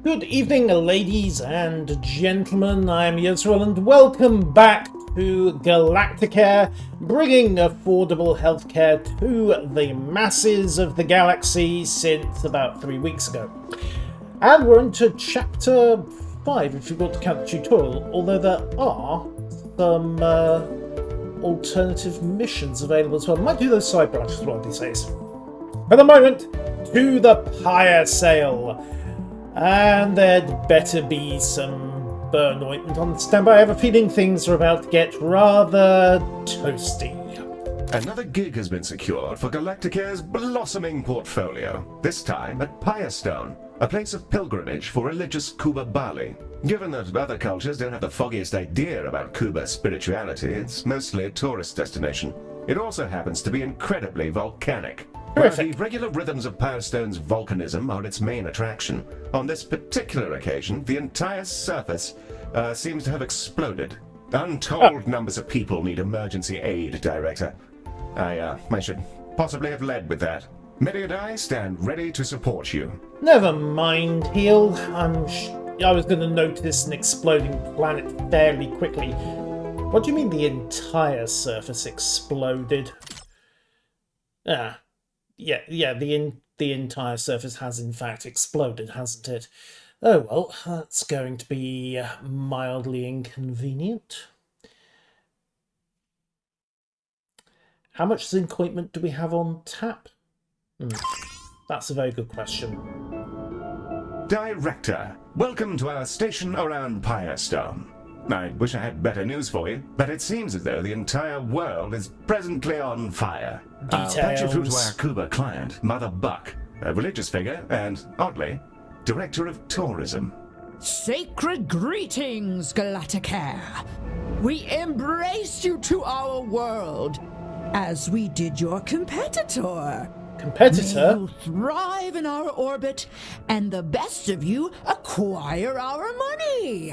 Good evening, ladies and gentlemen. I am Yisrael, and welcome back to Galacticare, bringing affordable healthcare to the masses of the galaxy since about 3 weeks ago. And we're into Chapter 5, if you want to count the tutorial, although there are some alternative missions available as well. Might do those side branches one of these days. For the moment, to the pyre sale. And there'd better be some burn ointment on standby. I have a feeling things are about to get rather toasty. Another gig has been secured for Galacticare's blossoming portfolio, this time at Pyrestone, a place of pilgrimage for religious Kuba Bali. Given that other cultures don't have the foggiest idea about Kuba spirituality, it's mostly a tourist destination. It also happens to be incredibly volcanic. Where the regular rhythms of Pyrestone's volcanism are its main attraction, on this particular occasion, the entire surface seems to have exploded. Untold numbers of people need emergency aid, Director. I should possibly have led with that. Medi and I stand ready to support you. Never mind, Heel. I was going to notice an exploding planet fairly quickly. What do you mean the entire surface exploded? Yeah, the entire surface has in fact exploded, hasn't it? Oh well, that's going to be mildly inconvenient. How much zinc ointment do we have on tap? That's a very good question. Director, welcome to our station around Pyrestone. I wish I had better news for you, but it seems as though the entire world is presently on fire. Details. I'll patch you through to our Kuba client, Mother Buck, a religious figure and, oddly, Director of Tourism. Sacred greetings, Galacticare. We embrace you to our world, as we did your competitor. Competitor? May you thrive in our orbit, and the best of you acquire our money.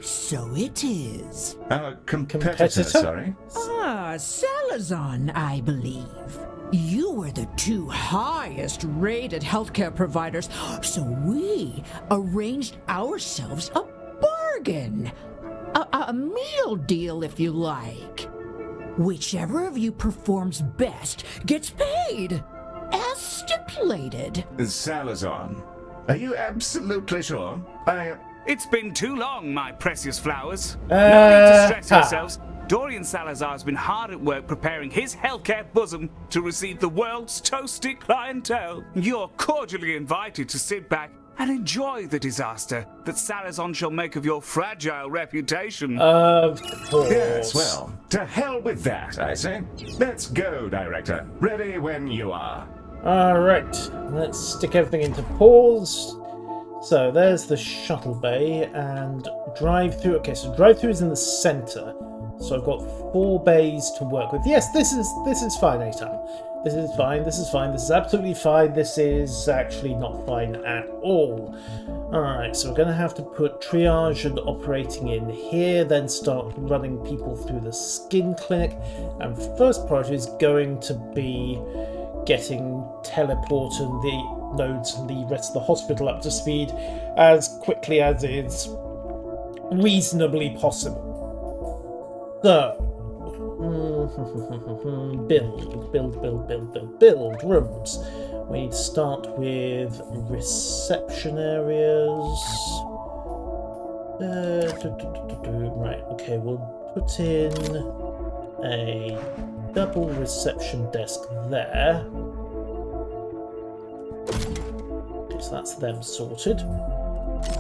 So it is. Our competitor, sorry? Salazon, I believe. You were the two highest rated healthcare providers, so we arranged ourselves a bargain. A meal deal, if you like. Whichever of you performs best gets paid, as stipulated. Salazon, are you absolutely sure? It's been too long, my precious flowers. No need to stress yourselves. Dorian Salazar's been hard at work preparing his healthcare bosom to receive the world's toasty clientele. You're cordially invited to sit back and enjoy the disaster that Salazar shall make of your fragile reputation. Of course. Yes, well, to hell with that, I say. Let's go, Director. Ready when you are. Alright, let's stick everything into pause. So there's the shuttle bay and drive-through. Okay, so drive-through is in the center. So I've got 4 bays to work with. Yes, this is fine, Atam. This is fine, this is absolutely fine. This is actually not fine at all. Alright, so we're going to have to put triage and operating in here, then start running people through the skin clinic. And first priority is going to be getting teleport and the nodes and the rest of the hospital up to speed as quickly as is reasonably possible. So, build rooms. We need to start with reception areas. Right, okay, we'll put in a double reception desk there. Okay, so that's them sorted.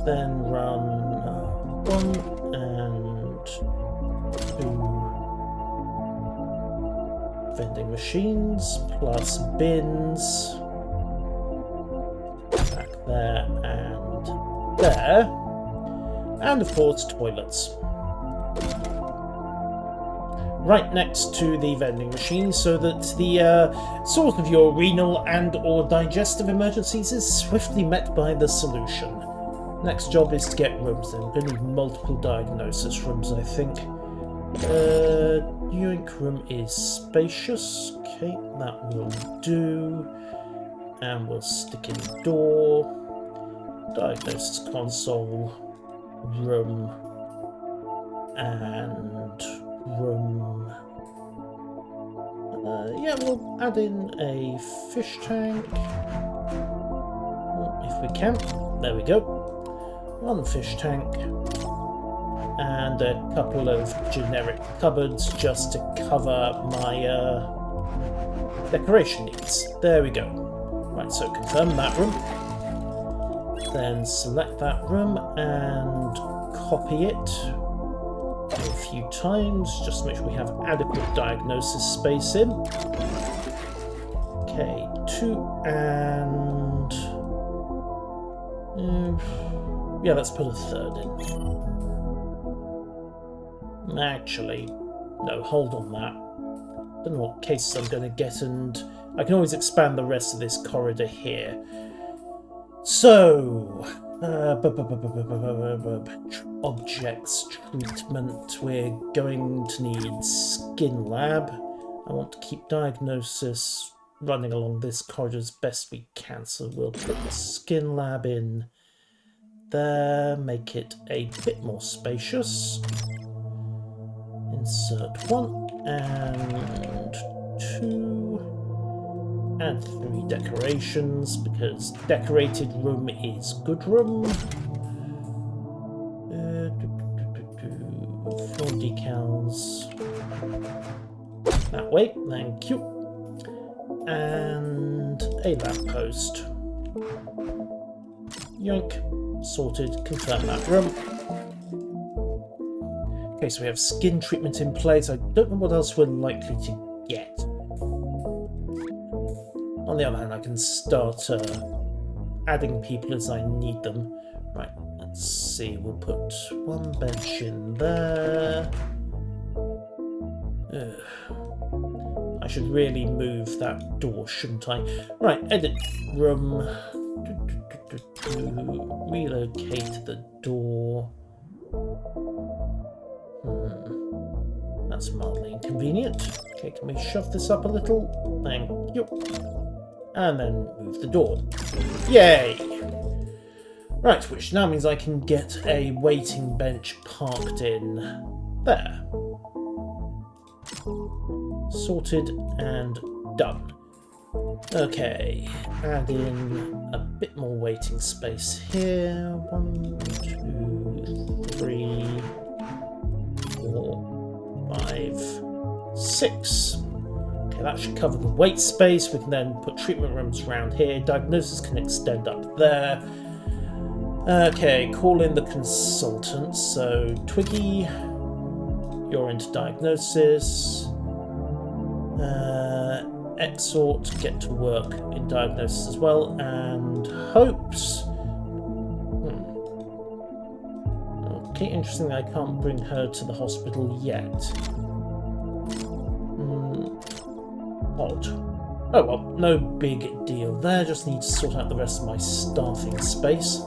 Then run 1 and 2 vending machines plus bins. Back there and there. And of course toilets. Right next to the vending machine so that the source of your renal and or digestive emergencies is swiftly met by the solution. Next job is to get rooms in. We're going to need multiple diagnosis rooms, I think. Drink room is spacious. Okay, that will do. And we'll stick in door. diagnosis console, room, and room. Yeah, we'll add in a fish tank if we can. There we go. One fish tank and a couple of generic cupboards just to cover my decoration needs. There we go. Right, so confirm that room. Then select that room and copy it a few times, just to make sure we have adequate diagnosis space in. Okay, 2 and... yeah, let's put a third in. Actually, no, hold on that. Don't know what cases I'm going to get, and I can always expand the rest of this corridor here. So, objects treatment. We're going to need skin lab. I want to keep diagnosis running along this corridor as best we can, so we'll put the skin lab in there, make it a bit more spacious. Insert 1 and 2 and 3 decorations, because decorated room is good room. 4 decals that way, thank you. And a lamppost. Yoink, sorted, confirm that room. Okay, so we have skin treatment in place. I don't know what else we're likely to get. On the other hand, I can start adding people as I need them. Right, let's see. We'll put 1 bench in there. I should really move that door, shouldn't I? Right, edit room. Relocate the door. That's mildly inconvenient. Okay, can we shove this up a little? Thank you. And then move the door. Yay! Right, which now means I can get a waiting bench parked in there. Sorted and done. Okay, add in a bit more waiting space here. 1, 2, 3, 4, 5, 6. Okay, that should cover the wait space. We can then put treatment rooms around here. Diagnosis can extend up there. Okay, call in the consultants. So, Twiggy, you're into diagnosis. Exhort, get to work in diagnosis as well. And Hopes. Okay, interesting. I can't bring her to the hospital yet. Odd. Oh well, no big deal there. Just need to sort out the rest of my staffing space.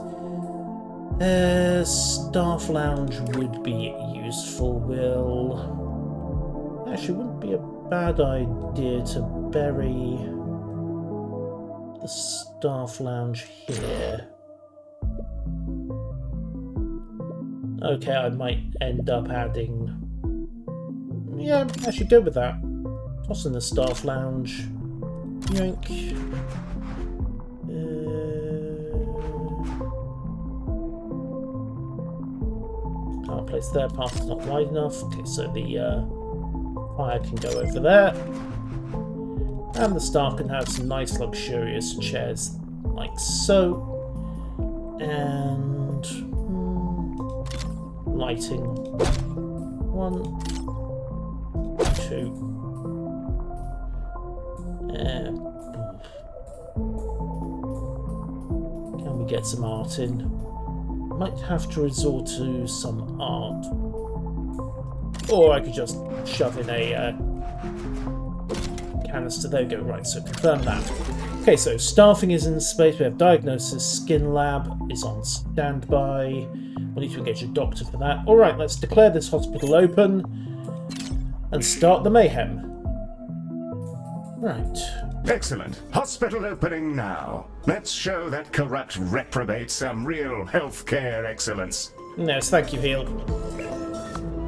Staff lounge would be useful. Actually, wouldn't be a bad idea to bury the staff lounge here. Okay, I might end up adding... yeah, I should go with that. Toss in the staff lounge. Yoink. Can't place there, path is not wide enough. Okay, so the fire can go over there. And the staff can have some nice luxurious chairs like so. And lighting. 1, 2. Can we get some art in? Might have to resort to some art. Or I could just shove in a canister. There we go. Right, so confirm that. Okay, so staffing is in space. We have diagnosis. Skin lab is on standby. We'll need to engage a doctor for that. Alright, let's declare this hospital open and start the mayhem. Right, Excellent. Hospital opening now. Let's show that corrupt reprobate some real healthcare excellence. Yes, thank you, Heal.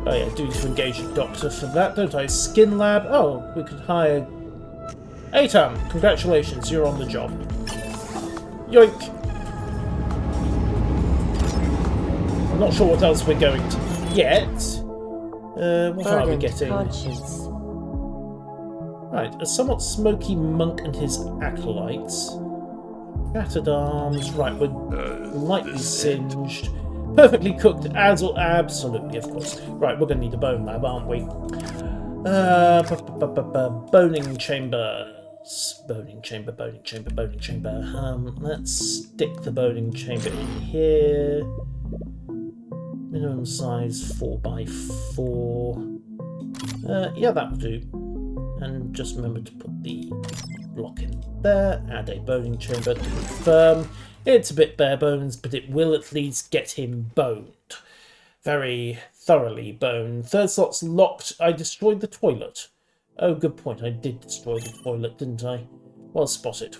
Oh yeah, do need to engage a doctor for that, don't I? Skin lab. Oh, we could hire... Atam, congratulations, you're on the job. Yoink! I'm not sure what else we're going to get. What are we getting? Conscience. Right, a somewhat smoky monk and his acolytes. Shattered arms. Right, we're lightly singed. Perfectly cooked absolutely, of course. Right, we're going to need a bone lab, aren't we? Boning chambers. Boning chamber. Let's stick the boning chamber in here. Minimum size 4x4. Yeah, that'll do. And just remember to put the block in there. Add a boning chamber to confirm. It's a bit bare bones, but it will at least get him boned. Very thoroughly boned. Third slot's locked. I destroyed the toilet. Oh, good point. I did destroy the toilet, didn't I? Well spotted.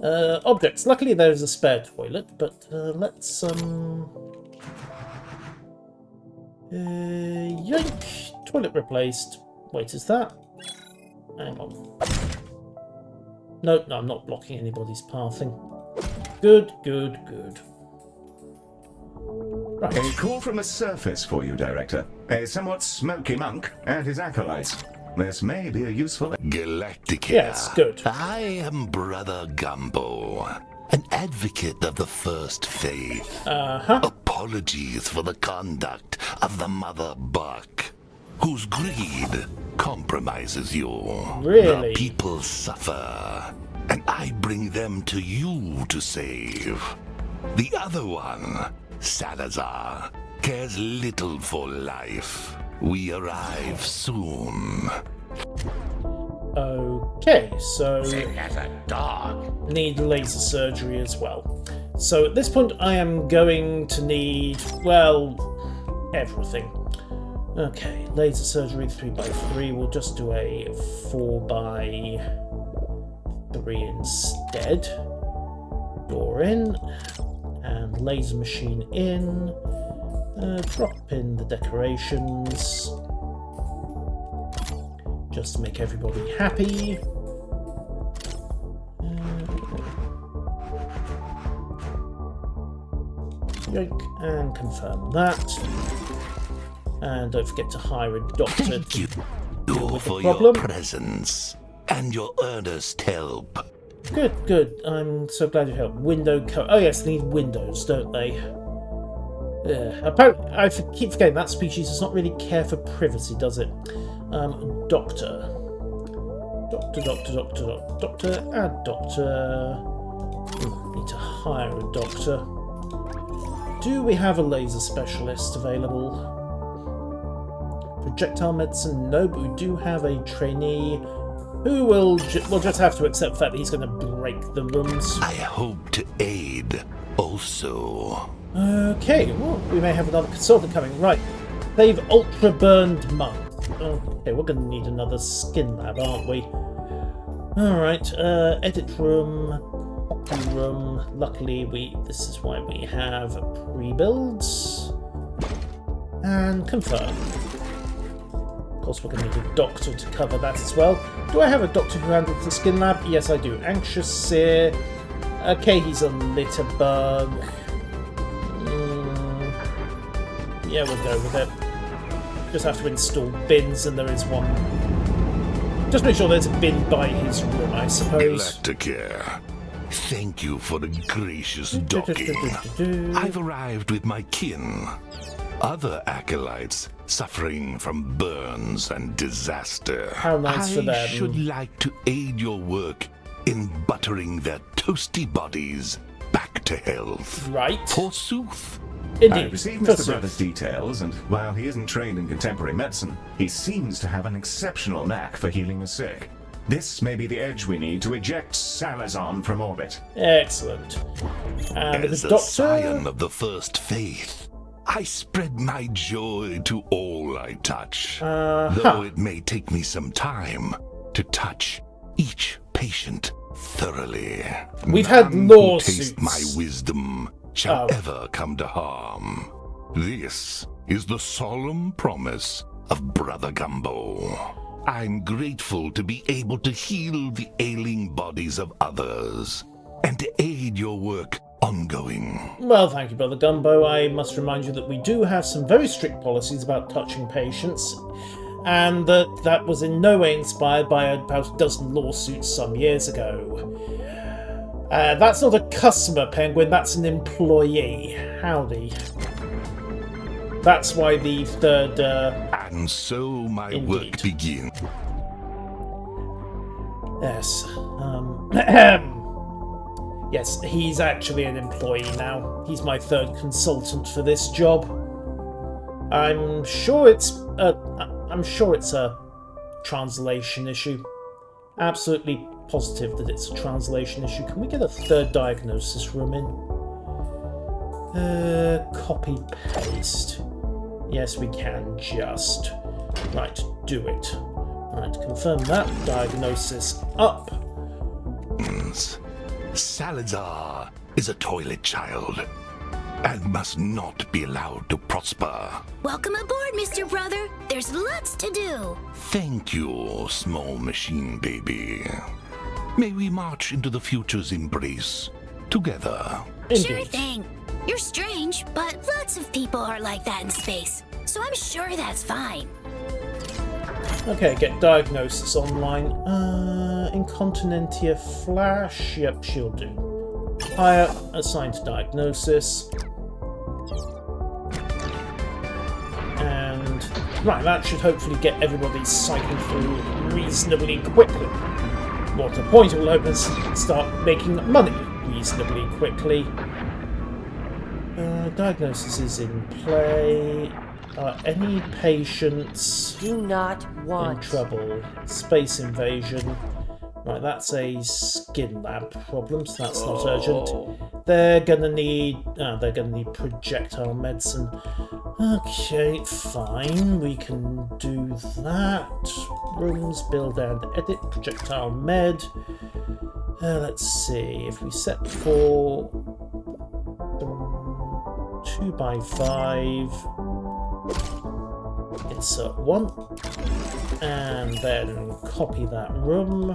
Objects. Luckily there's a spare toilet, but let's... Yoink! Toilet replaced. Wait, is that? Hang on. No, I'm not blocking anybody's pathing. Good. Right. A call from the surface for you, Director. A somewhat smoky monk and his acolytes. This may be a useful... Galacticare. Yes, good. I am Brother Gumbo, an advocate of the first faith. Apologies for the conduct of the Mother Buck, whose greed compromises you. Really? The people suffer, and I bring them to you to save. The other one, Salazar, cares little for life. We arrive soon. Okay, so... Sick as a dog. Need laser surgery as well. So at this point I am going to need, well, everything. Okay, laser surgery 3x3. We'll just do a 4x3 instead. Door in. And laser machine in. Drop in the decorations. Just to make everybody happy. Yoink, and confirm that. And don't forget to hire a doctor Thank to you deal with for the your problem. presence and your earnest help. Good. I'm so glad you helped. Window code. Oh yes, they need windows, don't they? Yeah. Apparently, I keep forgetting that species does not really care for privacy, does it? Doctor. Doctor. Add doctor. Need to hire a doctor. Do we have a laser specialist available? Projectile medicine? No, but we do have a trainee who will we'll just have to accept the fact that he's going to break the rooms. I hope to aid also. Okay, well, we may have another consultant coming. Right, they've ultra burned monk. Okay, we're going to need another skin lab, aren't we? Alright, edit room, copy room. Luckily, this is why we have pre-builds. And confirm. Of course, we're going to need a doctor to cover that as well. Do I have a doctor who handles the skin lab? Yes, I do. Anxious Seer. Okay, he's a litter bug. Yeah, we'll go with it. Just have to install bins, and there is one. Just make sure there's a bin by his room, I suppose. Galacticare, thank you for the gracious docking. I've arrived with my kin. Other acolytes suffering from burns and disaster. How nice for them. I should like to aid your work in buttering their toasty bodies back to health. Right. Forsooth. I Indeed. received Mr. Brother's details, and while he isn't trained in contemporary medicine, he seems to have an exceptional knack for healing the sick. This may be the edge we need to eject Salazar from orbit. Excellent. And As the a doctor. scion of the first faith, I spread my joy to all I touch, though it may take me some time to touch each patient thoroughly. We've had None who lawsuits. taste my wisdom shall Oh. ever come to harm. This is the solemn promise of Brother Gumbo. I'm grateful to be able to heal the ailing bodies of others and to aid your work ongoing. Well, thank you, Brother Gumbo. I must remind you that we do have some very strict policies about touching patients, and that was in no way inspired by about a dozen lawsuits some years ago. That's not a customer, Penguin, that's an employee. Howdy. That's why the third... And so my work Indeed. begins. Yes. Yes, he's actually an employee now. He's my third consultant for this job. I'm sure it's a translation issue. Absolutely positive that it's a translation issue. Can we get a third diagnosis room in? Copy paste. Yes, we can just. Right, do it. Right, confirm that. Diagnosis up. Salazar is a toilet child and must not be allowed to prosper. Welcome aboard, Mr. Brother. There's lots to do. Thank you, small machine baby. May we march into the future's embrace together. Sure Indeed. thing. You're strange, but lots of people are like that in space. So I'm sure that's fine. Okay, get diagnosis online. Incontinentia flash. Yep, she'll do. Hire, assigned to diagnosis. And right, that should hopefully get everybody cycling through reasonably quickly. What a point, it will help us start making money reasonably quickly. Diagnosis is in play. Any patients Do not in want. trouble? Space invasion. Right, that's a skin lab problem, so that's not urgent. They're gonna need projectile medicine. Okay, fine, we can do that. Rooms, build and edit, projectile med. Let's see, if we set for 2x5, insert 1, and then copy that room.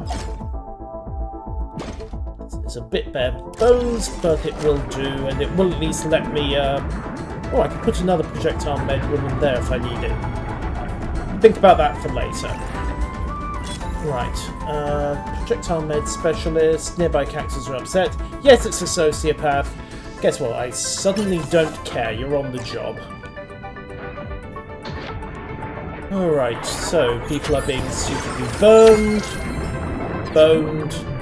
It's a bit bare bones, but it will do, and it will at least let me... Oh, I can put another projectile med room in there if I need it. Think about that for later. Right, projectile med specialist, nearby characters are upset. Yes, it's a sociopath. Guess what, I suddenly don't care, you're on the job. Alright, so people are being suitably burned,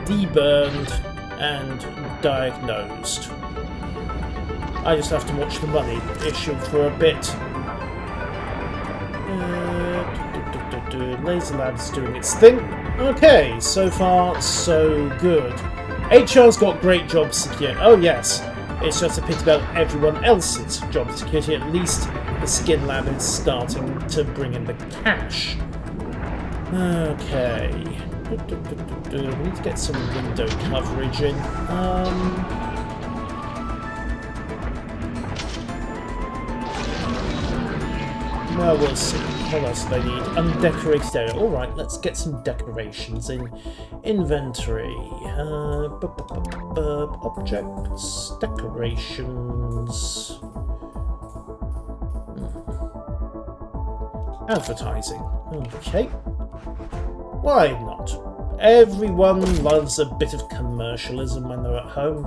deburned, and diagnosed. I just have to watch the money issue for a bit. Laser Lab's doing its thing. Okay, so far so good. HR's got great job security. Oh yes, it's just a pity about everyone else's job security. At least the Skin Lab is starting to bring in the cash. Okay. We need to get some window coverage in. Well, we'll see. What else do they need? Undecorated area. Alright, let's get some decorations in. Inventory. Objects. Decorations. Advertising. Okay. Why not? Everyone loves a bit of commercialism when they're at home.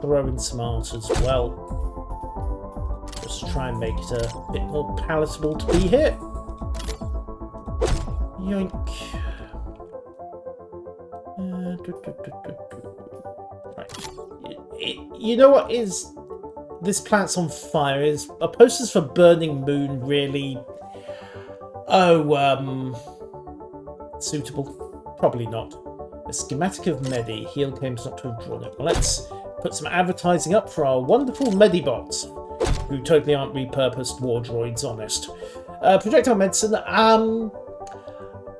Throw in some art as well. Just try and make it a bit more palatable to be here. Yoink. Right. You know what is... This planet's on fire. Is are posters for Burning Moon really... suitable? Probably not. A schematic of Medi. Heal claims not to have drawn it. Well, let's put some advertising up for our wonderful Medibots, who totally aren't repurposed war droids, honest. Projectile medicine,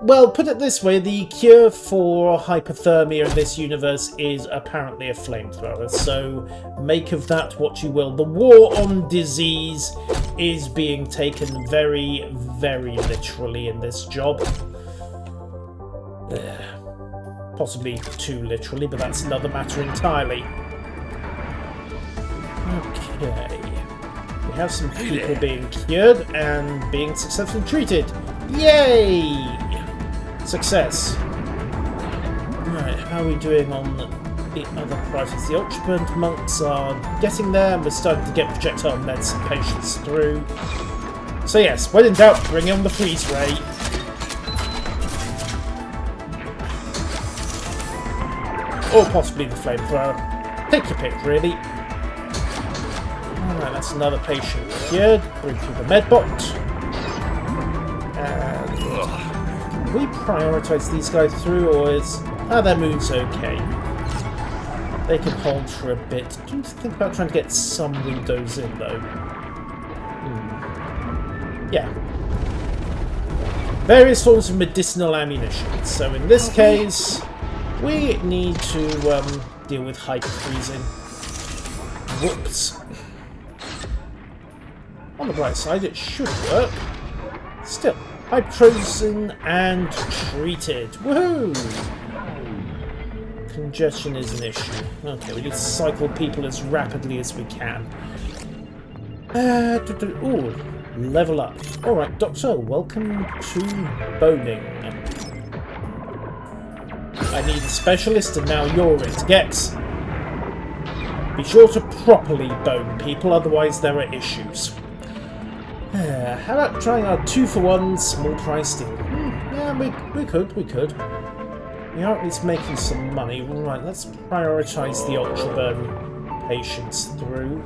well, put it this way, the cure for hypothermia in this universe is apparently a flamethrower, so make of that what you will. The war on disease is being taken very, very literally in this job. Possibly too literally, but that's another matter entirely. Okay. We have some people being cured and being successfully treated. Yay! Success. Right, how are we doing on the other prices? The ultra-burnt monks are getting there, and we're starting to get projectile medicine patients through. So yes, when in doubt, bring on the freeze ray. Or possibly the flamethrower. Take your pick, really. Alright, that's another patient cured. Bring through the medbot. And we prioritise these guys through, or is... Ah, their move's okay. They can hold for a bit. Do you think about trying to get some windows in, though? Yeah. Various forms of medicinal ammunition. So in this case... we need to deal with hyper-freezing. Whoops. On the bright side, it should work. Still, hyper-frozen and treated. Woohoo! Congestion is an issue. Okay, we need to cycle people as rapidly as we can. Ooh, level up. Alright, Doctor, welcome to boning. I need a specialist, and now you're it. Gex, be sure to properly bone people, otherwise there are issues. How about trying our 2-for-1 small price deal? Yeah, we could. We are at least making some money. Right, let's prioritise the ultra-burn patients through.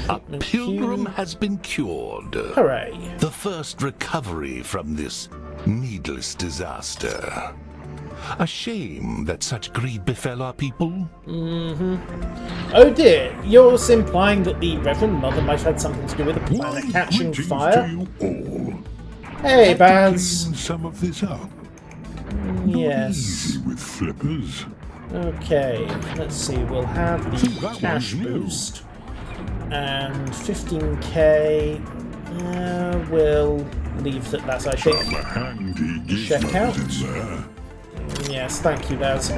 A pilgrim has been cured. Hooray. The first recovery from this needless disaster. A shame that such greed befell our people. Oh dear, you're implying that the Reverend Mother might have had something to do with the planet catching fire? Hey, Baz. Clean some of this up. Yes. Easy with flippers. Okay, let's see, we'll have the That cash one's new. boost. And 15k, we'll leave that, I think. Some handy gizmos Check out. in there. Yes, thank you, Baz.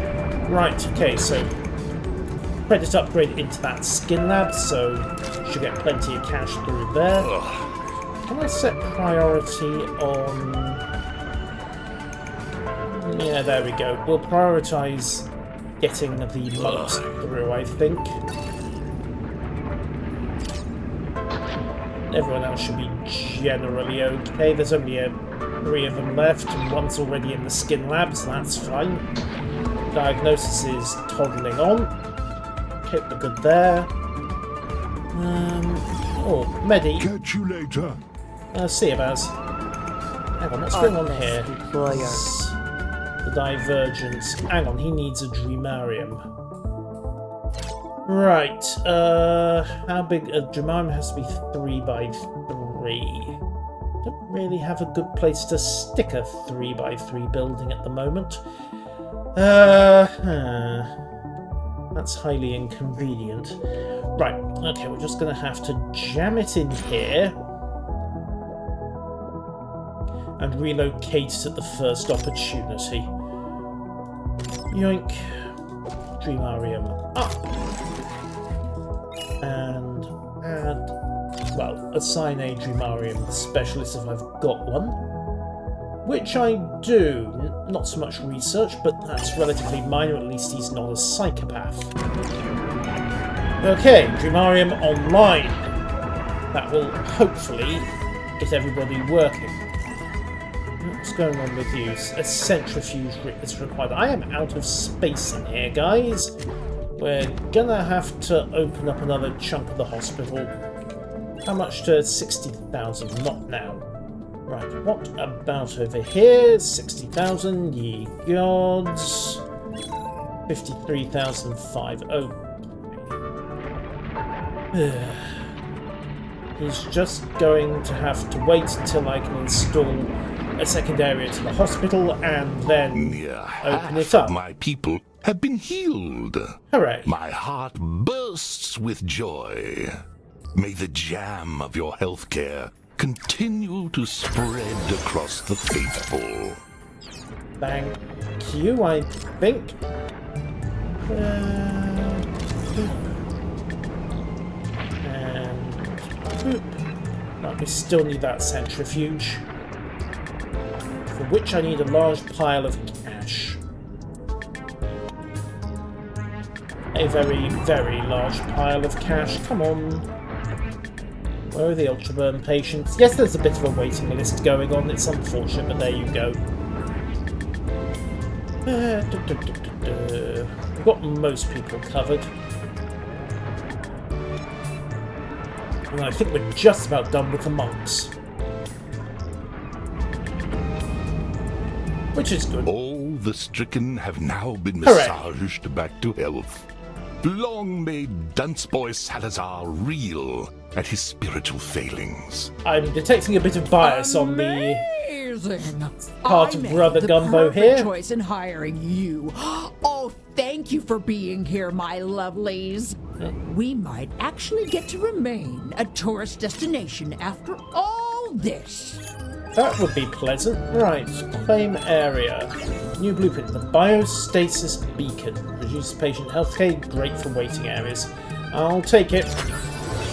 Right, okay, so credit upgrade into that skin lab, so should get plenty of cash through there. Can I set priority on... Yeah, there we go. We'll prioritise getting the monks through, I think. Everyone else should be generally okay. There's only 3 of them left, and one's already in the skin lab, so that's fine. Diagnosis is toddling on. Okay, we're good there. Oh, Medi. Catch you later. See you, Baz. Hang on, what's going on here? The divergence. Hang on, he needs a Dreamarium. Right, how big? A Dreamarium has to be 3x3. Don't really have a good place to stick a 3x3 building at the moment. That's highly inconvenient. Right, okay, we're just going to have to jam it in here and relocate it at the first opportunity. Yoink. Dreamarium up. And add... well, assign a Dreamarium specialist if I've got one. Which I do. Not so much research, but that's relatively minor. At least he's not a psychopath. Okay, Dreamarium online. That will hopefully get everybody working. What's going on with you? A centrifuge is required. I am out of space in here, guys. We're gonna have to open up another chunk of the hospital. How much to 60,000? Not now. Right, what about over here? 60,000, ye gods. 53,005. Oh. He's just going to have to wait until I can install a second area to the hospital, and then Near open half it up. of my people have been healed. Hooray. My heart bursts with joy. May the jam of your healthcare continue to spread across the faithful. Thank you, I think. And boop. Right, we still need that centrifuge, for which I need a large pile of cash. A very, very large pile of cash. Come on. Where are the ultra burn patients? Yes, there's a bit of a waiting list going on. It's unfortunate, but there you go. We've got most people covered. And I think we're just about done with the monks. Which is good. All the stricken have now been Hooray. massaged back to health. Long may Dunce Boy Salazar reel at his spiritual failings. I'm detecting a bit of bias on the Amazing! part I of made Brother the Gumbo perfect here. choice in hiring you. Oh, thank you for being here, my lovelies. We might actually get to remain a tourist destination after all this. That would be pleasant. Right, claim area. New blueprint, the biostasis beacon. Reduces patient healthcare, great for waiting areas. I'll take it.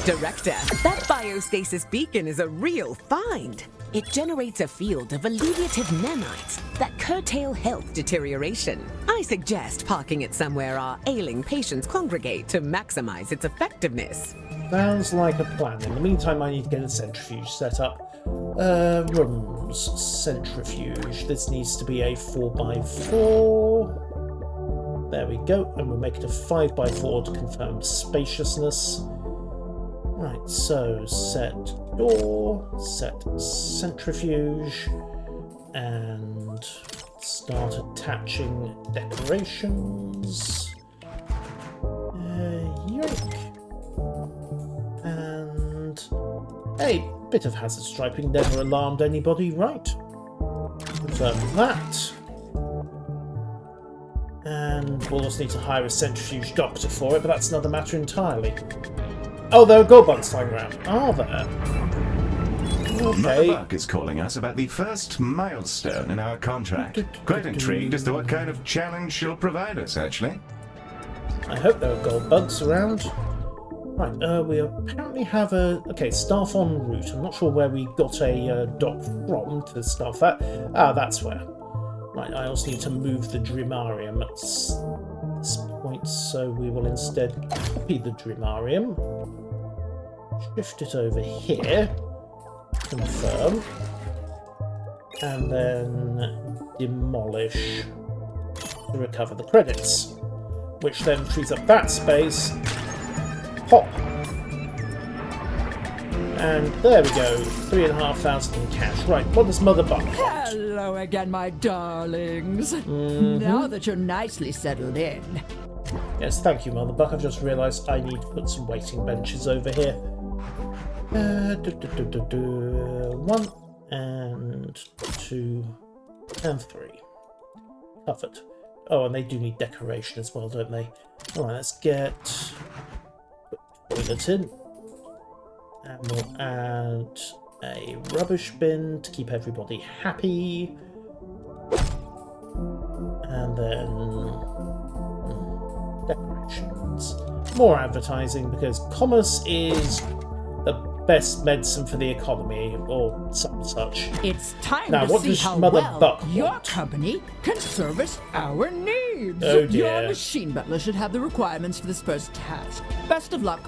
Director, that biostasis beacon is a real find. It generates a field of alleviative nanites that curtail health deterioration. I suggest parking it somewhere our ailing patients congregate to maximize its effectiveness. Sounds like a plan. In the meantime, I need to get a centrifuge set up. Rooms. Centrifuge. This needs to be a 4x4. There we go. And we'll make it a 5x4 to confirm spaciousness. Right, so set door, set centrifuge, and start attaching decorations. Yoink. And a bit of hazard striping never alarmed anybody, right? Confirm that. And we'll also need to hire a centrifuge doctor for it, but that's another matter entirely. Oh, there are gold bugs flying around. Are there? Mother Okay. Buck is calling us about the first milestone in our contract. Quite intrigued as to what kind of challenge she'll provide us, actually. I hope there are gold bugs around. Right, we apparently have a... Okay, staff en route. I'm not sure where we got a dock from to staff that. Ah, that's where. Right, I also need to move the Dreamarium at this point, so we will instead copy the Dreamarium. Shift it over here. Confirm. And then demolish to recover the credits. Which then frees up that space. Pop. And there we go. 3,500 in cash. Right, what does Mother Buck want? Hello again, my darlings. Now that you're nicely settled in. Yes, thank you, Mother Buck. I've just realised I need to put some waiting benches over here. 1 and 2 and 3. Covered. Oh, and they do need decoration as well, don't they? Alright, let's get toilet in. And we'll add a rubbish bin to keep everybody happy. And then decorations. More advertising, because commerce is the best medicine for the economy, or some such. It's time Now, to what see does how Mother well Buck your want? company can service our needs. Oh, dear. Your machine butler should have the requirements for this first task. Best of luck.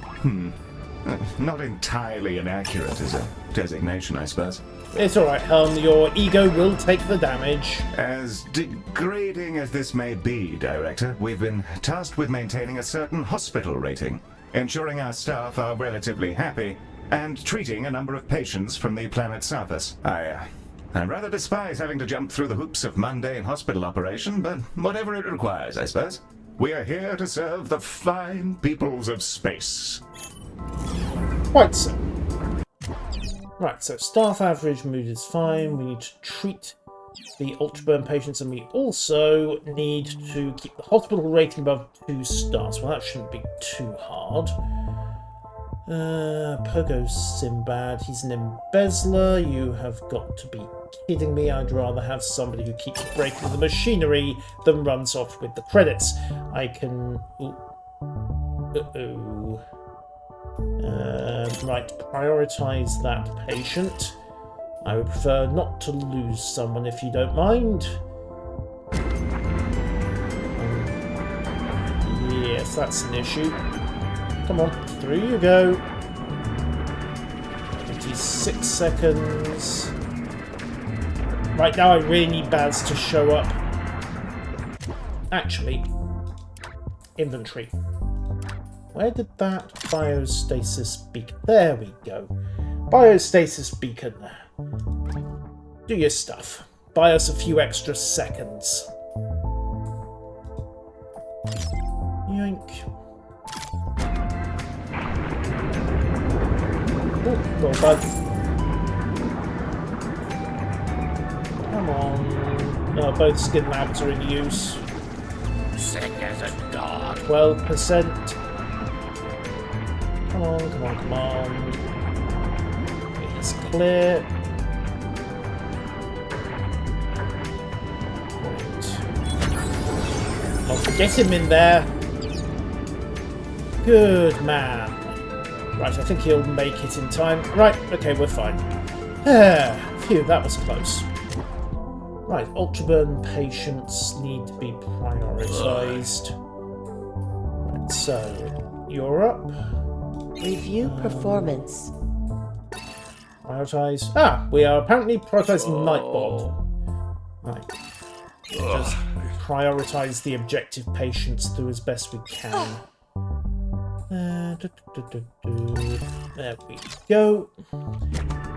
Not entirely inaccurate as a designation, I suppose. It's alright, Helm, your ego will take the damage. As degrading as this may be, Director, we've been tasked with maintaining a certain hospital rating, ensuring our staff are relatively happy, and treating a number of patients from the planet's surface. I rather despise having to jump through the hoops of mundane hospital operation, but whatever it requires, I suppose. We are here to serve the fine peoples of space. Quite so. Right, so staff average mood is fine. We need to treat the ultra burn patients, and we also need to keep the hospital rating above 2 stars. Well, that shouldn't be too hard. Pogo Sinbad, he's an embezzler. You have got to be kidding me. I'd rather have somebody who keeps breaking the machinery than runs off with the credits. I can... right, prioritise that patient. I would prefer not to lose someone if you don't mind. Yes, that's an issue. Come on, through you go. 56 seconds. Right, now I really need Baz to show up. Actually, inventory. Where did that biostasis beacon... There we go. Biostasis beacon. Do your stuff. Buy us a few extra seconds. Yoink. Oh, well, bud. Come on. Oh, both skin labs are in use. Sick as a dog. 12%. Come on, come on, come on. It's clear. Right. Oh, get him in there. Good man. Right, I think he'll make it in time. Right, okay, we're fine. Phew, that was close. Right, ultra burn patients need to be prioritised. Right, so you're up. Review performance. Prioritise. Ah, we are apparently prioritising Nightbot. Right. Just prioritise the objective patients through as best we can. There we go.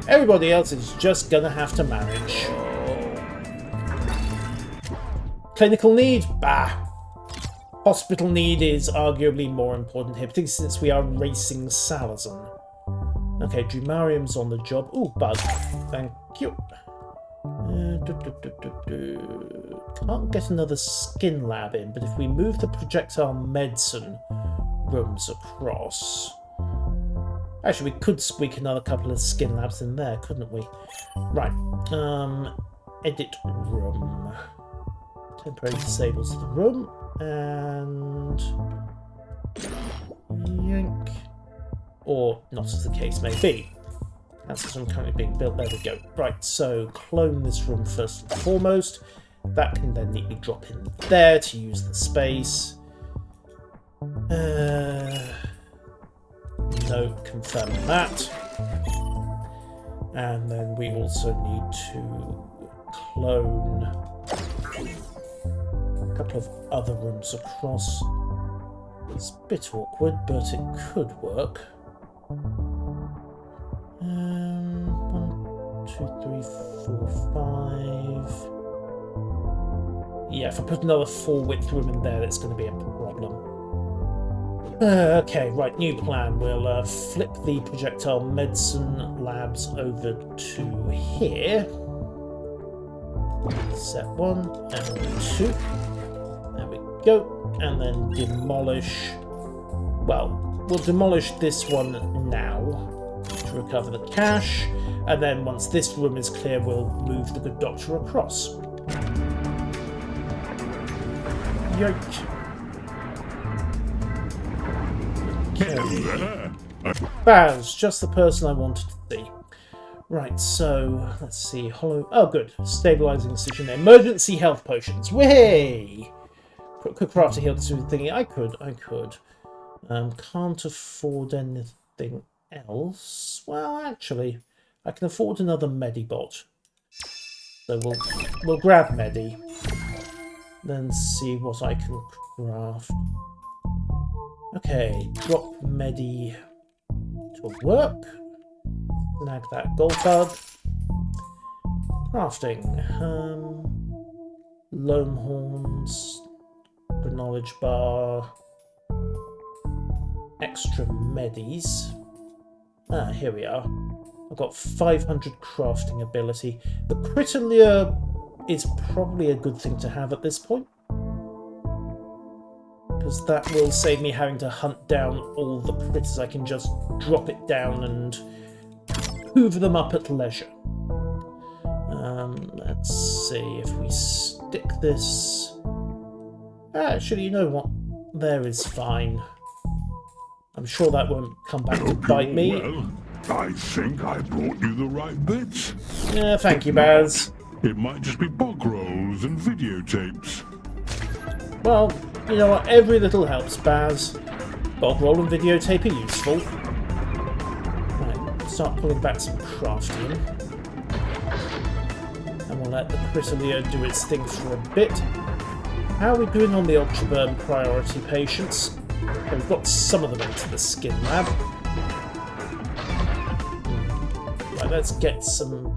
Everybody else is just gonna have to manage. Clinical need? Bah. Hospital need is arguably more important here, particularly since we are racing Salazar. Okay, Drumarium's on the job. Ooh, bug. Thank you. Can't get another skin lab in, but if we move the projectile medicine rooms across... Actually, we could squeak another couple of skin labs in there, couldn't we? Right. Edit room. Temporarily disables the room. And... yank. Or not, as the case may be. That's because I'm currently being built. There we go. Right, so clone this room first and foremost. That can then neatly drop in there to use the space. No, confirm that. And then we also need to clone a couple of other rooms across. It's a bit awkward, but it could work. 1, 2, 3, 4, 5. Yeah, if I put another 4-width room in there, that's going to be a problem. Okay, right, new plan. We'll flip the projectile medicine labs over to here. Set 1 and 2. There we go. And then demolish... Well, we'll demolish this one now to recover the cash. And then once this room is clear, we'll move the good doctor across. Yoink. Okay. Baz, just the person I wanted to see. Right, so let's see. Hollow. Oh, good. Stabilizing incision. Emergency health potions. Way. Could craft a heal thingy. I could. Can't afford anything else. Well, actually, I can afford another Medibot. So we'll grab Medi. Then see what I can craft. Okay, drop Medi to work. Snag that gold bug. Crafting. Loam horns. The knowledge bar. Extra Medis. Ah, here we are. I've got 500 crafting ability. The critter lure is probably a good thing to have at this point, because that will save me having to hunt down all the critters. I can just drop it down and hoover them up at leisure. Let's see if we stick this... Actually, you know what? There is fine. I'm sure that won't come back to bite me. Well, I think I brought you the right bits. Yeah, thank you, Baz. It might just be bog rolls and videotapes. Well, you know what? Every little helps, Baz. Bog roll and videotape are useful. Right, start pulling back some crafting. And we'll let the Chrysalier do its thing for a bit. How are we doing on the Ultraburn priority patients? Okay, we've got some of them into the skin lab. Right, let's get some...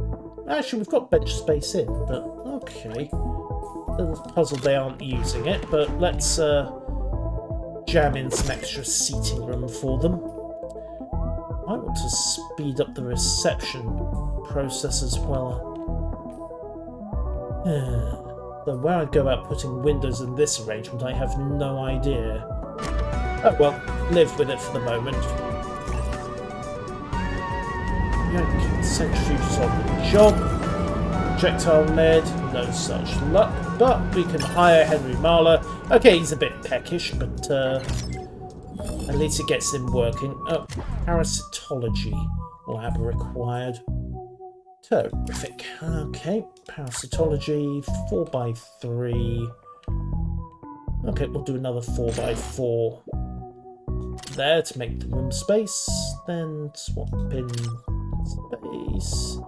Actually, we've got bench space in, but okay. Little puzzle they aren't using it, but let's jam in some extra seating room for them. I want to speed up the reception process as well. Though where I'd go about putting windows in this arrangement, I have no idea. Oh well, live with it for the moment. Okay, centrifuges on the job. Projectile med, no such luck, but we can hire Henry Marler. Okay, he's a bit peckish, but at least it gets him working. Oh, parasitology lab required. Terrific. Okay, parasitology, 4x3. Okay, we'll do another 4x4 there to make the room space. Then swap in space.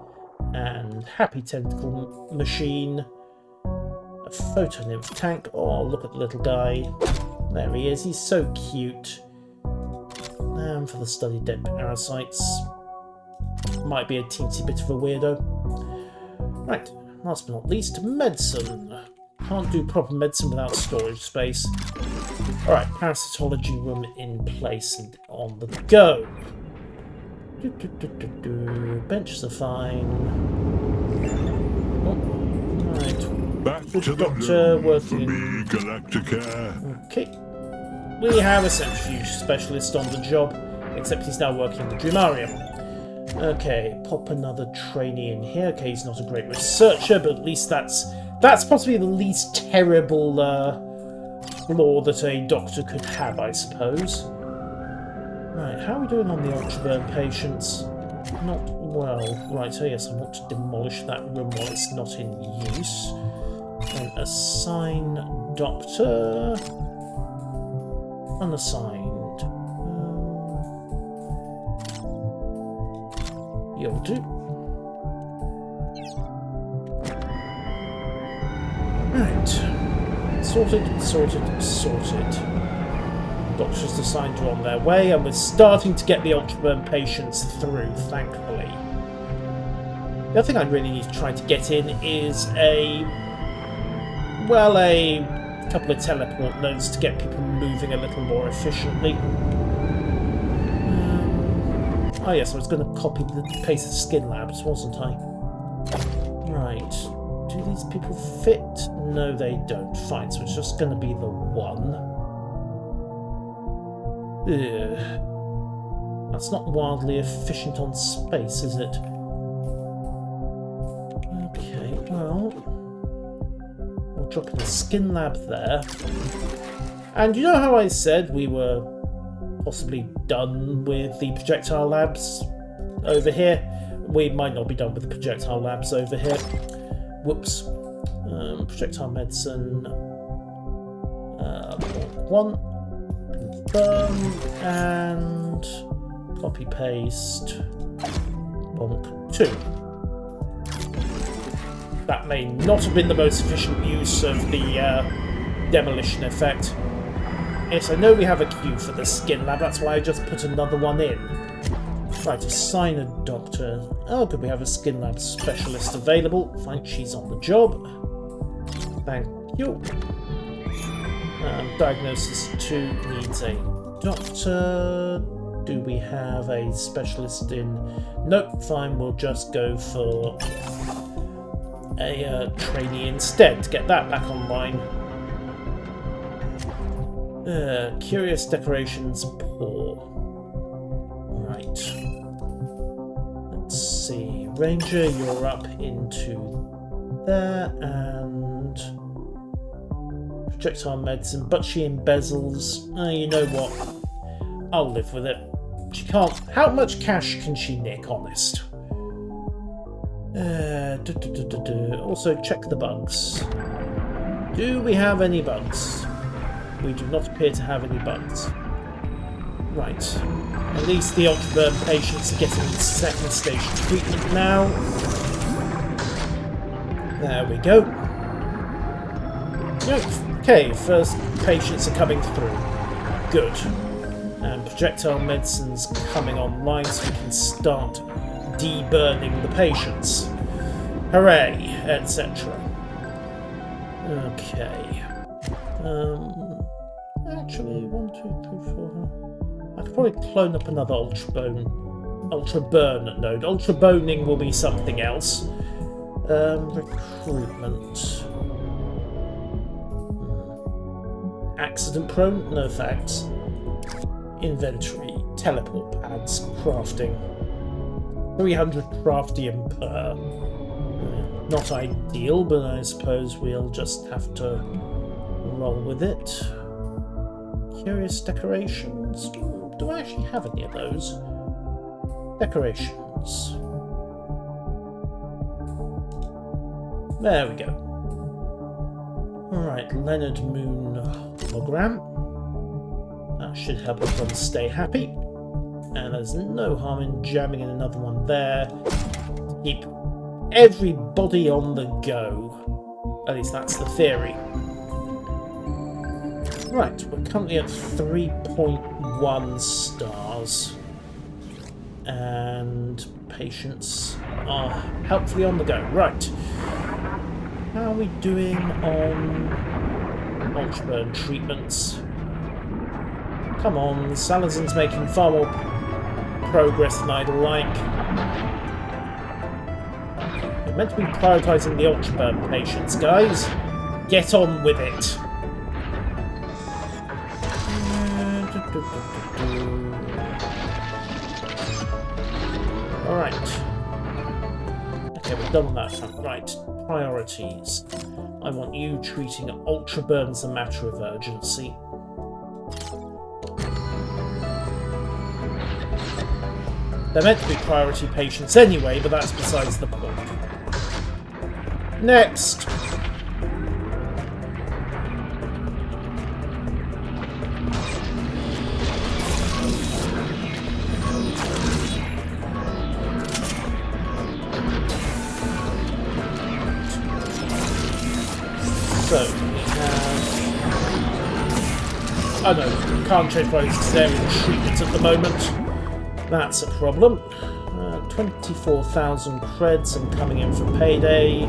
And Happy Tentacle Machine. A Photo Nymph tank. Oh, look at the little guy. There he is. He's so cute. And for the study dead parasites. Might be a teensy bit of a weirdo. Right, last but not least, medicine. Can't do proper medicine without storage space. Alright, parasitology room in place and on the go. Benches are fine. Oh, right. Back Good to doctor the working. for me, Galacticare. Okay. We have a centrifuge specialist on the job, except he's now working in the Dreamarium. Okay, pop another trainee in here. Okay, he's not a great researcher, but at least that's possibly the least terrible flaw that a doctor could have, I suppose. Right, how are we doing on the Ultraburn patients? Not well. Right, so yes, I want to demolish that room while it's not in use. And assign doctor. Unassigned. You'll do. Right. Sorted. Doctors assigned are on their way, and we're starting to get the Ultraburn patients through, thankfully. The other thing I really need to try to get in is a couple of teleport nodes to get people moving a little more efficiently. Oh yes, I was going to copy the pace of Skin Labs, wasn't I? Right. Do these people fit? No, they don't. Fine, so it's just going to be the one. Ugh. That's not wildly efficient on space, is it? Okay, well... We'll drop in a Skin Lab there. And you know how I said we were possibly done with the projectile labs over here? We might not be done with the projectile labs over here. Whoops. Projectile medicine. One. Confirm. And copy paste. Bonk 2. That may not have been the most efficient use of the demolition effect. Yes, I know we have a queue for the Skin Lab, that's why I just put another one in. Right, assign a doctor. Oh, good, we have a Skin Lab specialist available. Fine, she's on the job. Thank you. Diagnosis 2 needs a doctor. Do we have a specialist in... Nope, fine, we'll just go for a trainee instead to get that back online. Curious decorations, poor. Right. Let's see. Ranger, you're up into there, and projectile medicine, but she embezzles. You know what? I'll live with it. She can't. How much cash can she nick, honest? Also, check the bugs. Do we have any bugs? We do not appear to have any bugs. Right. At least the Ultraburn patients are getting second stage treatment now. There we go. Okay, first patients are coming through. Good. And projectile medicine's coming online so we can start deburning the patients. Hooray, etc. Okay. Actually, 1, 2, 3, 4. I could probably clone up another Ultraburn node. Ultraboning will be something else. Recruitment. Accident prone? No thanks. Inventory. Teleport pads. Crafting. 300 craftium per. Not ideal, but I suppose we'll just have to roll with it. Curious decorations. Do I actually have any of those? Decorations. There we go. Alright, Leonard Moon hologram. That should help everyone stay happy. And there's no harm in jamming in another one there. Keep everybody on the go. At least that's the theory. Right, we're currently at 3.1 stars. And patients are helpfully on the go. Right. How are we doing on Ultraburn treatments? Come on, Salazar's making far more progress than I'd like. We're meant to be prioritising the Ultraburn patients, guys. Get on with it. Alright. Okay, we're done on that front. Right. Priorities. I want you treating Ultraburn as a matter of urgency. They're meant to be priority patients anyway, but that's besides the point. Next! So, we have... Oh no, can't change priorities because they're in treatment at the moment. That's a problem. 24,000 creds and coming in for payday.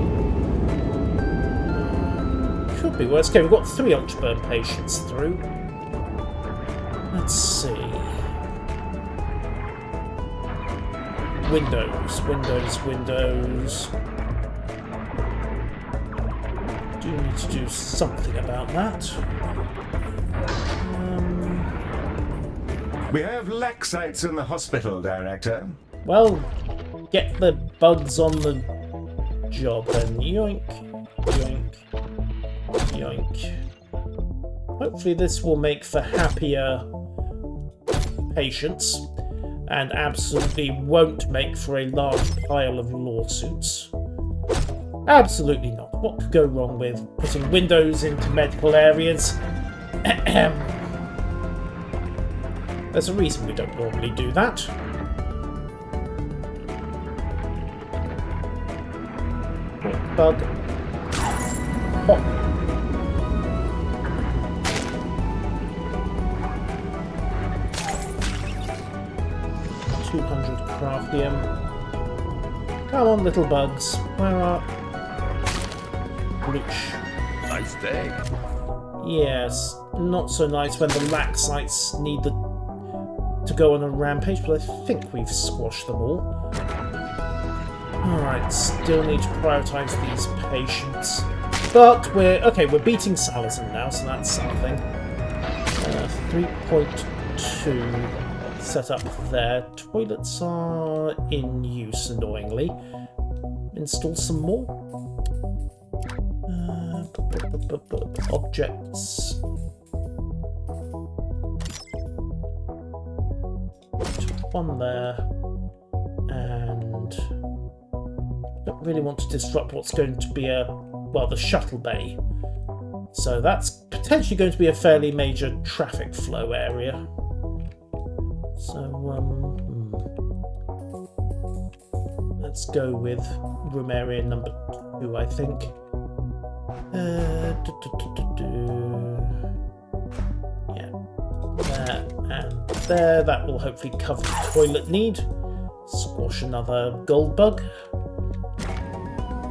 Could be worse. Okay, we've got 3 Ultraburn patients through. Let's see. Windows. Do need to do something about that. We have laxites in the hospital, Director. Well, get the bugs on the job then. Yoink, yoink, yoink. Hopefully this will make for happier patients and absolutely won't make for a large pile of lawsuits. Absolutely not. What could go wrong with putting windows into medical areas? There's a reason we don't normally do that. Bug. Pop. 200 craftium. Come on, little bugs. Where are... Bleach. Nice day. Yes, not so nice when the laxites need the to go on a rampage, but I think we've squashed them all. Alright, still need to prioritise these patients. But we're beating Salazar now, so that's something. 3.2 set up there. Toilets are in use, annoyingly. Install some more. Objects. One there. And don't really want to disrupt what's going to be the shuttle bay. So that's potentially going to be a fairly major traffic flow area. So, let's go with room area number 2, I think. Yeah, there and there. That will hopefully cover the toilet need. Squash another gold bug.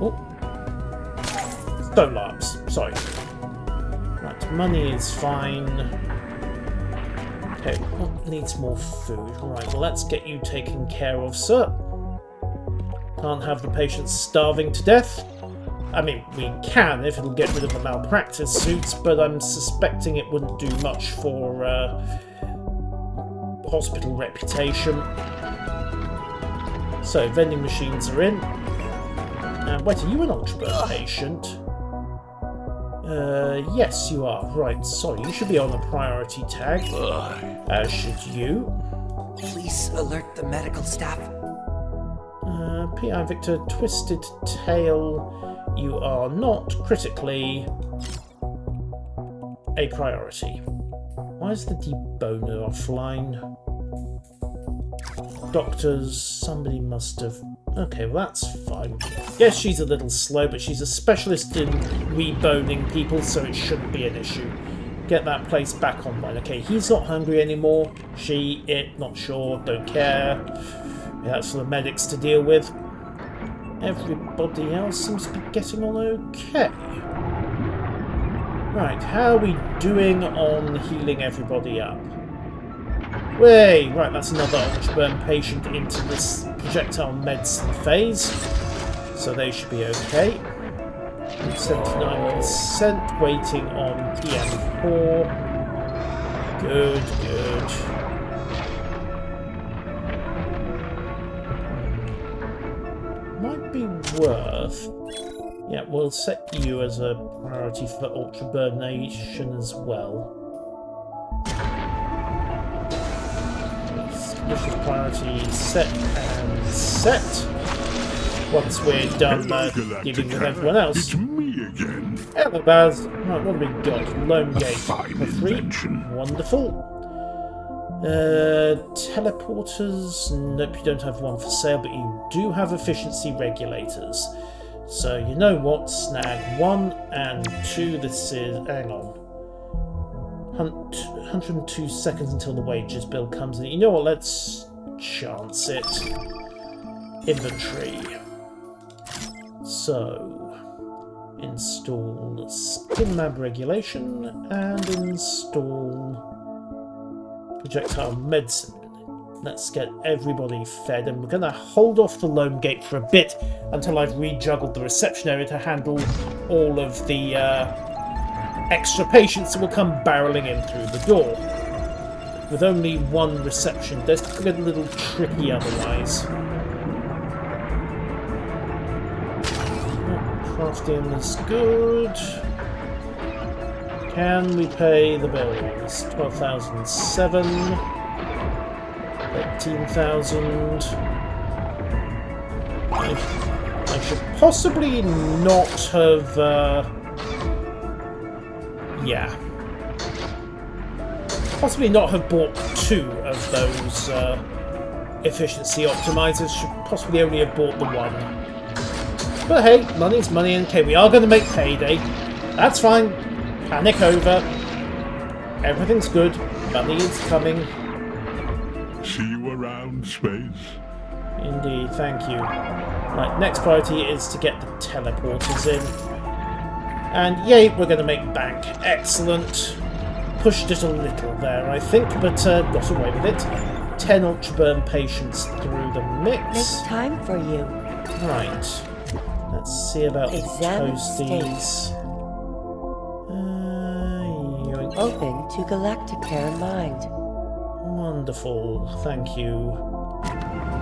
Oh, stone larps. Sorry. Right, money is fine. Okay, what needs more food? Right, well, let's get you taken care of, sir. Can't have the patients starving to death. I mean, we can if it'll get rid of the malpractice suits, but I'm suspecting it wouldn't do much for hospital reputation. So, vending machines are in. Wait, are you an ultraburn patient? Yes, you are. Right, sorry, you should be on a priority tag. As should you. Please alert the medical staff. PI Victor, Twisted Tail, you are not critically a priority. Why is the deboner offline? Doctors, somebody must have... Okay, well that's fine. Yes, she's a little slow, but she's a specialist in reboning people, so it shouldn't be an issue. Get that place back online. Okay, he's not hungry anymore. She, it, not sure, don't care. That's for the medics to deal with. Everybody else seems to be getting on okay. Right, how are we doing on healing everybody up? Way, right, that's another ultraburn patient into this projectile medicine phase. So they should be okay. 79% waiting on PM4. Good, good. Might be worth... Yeah, we'll set you as a priority for ultraburnation as well. Condition priority set and set. Once we're done dealing with everyone else. It's me again. Hello, Baz. Right, what have we got? Loan gate for free. Wonderful. Teleporters. Nope, you don't have one for sale, but you do have efficiency regulators. So you know what? Snag 1 and 2. This is... Hang on. 102 seconds until the wages bill comes in. You know what? Let's chance it. Inventory. So, install skin lab regulation and install projectile medicine. Let's get everybody fed, and we're going to hold off the loan gate for a bit until I've rejuggled the reception area to handle all of the extra patients that will come barreling in through the door. With only one reception, this could get a little tricky otherwise. Crafting is good. Can we pay the bills? 12,007. 13,000. I should possibly not have... yeah. Possibly not have bought 2 of those efficiency optimizers. Should possibly only have bought the 1. But hey, money's money, and okay, we are going to make payday. That's fine. Panic over. Everything's good. Money is coming. See you around, Space. Indeed, thank you. Right, next priority is to get the teleporters in. And yay, we're going to make bank. Excellent. Pushed it a little there, I think, but got away with it. 10 ultra burn patients through the mix. Makes time for you. Right. Let's see about Examine toasties. Yoink. Open to Galacticare Mind. Wonderful, thank you.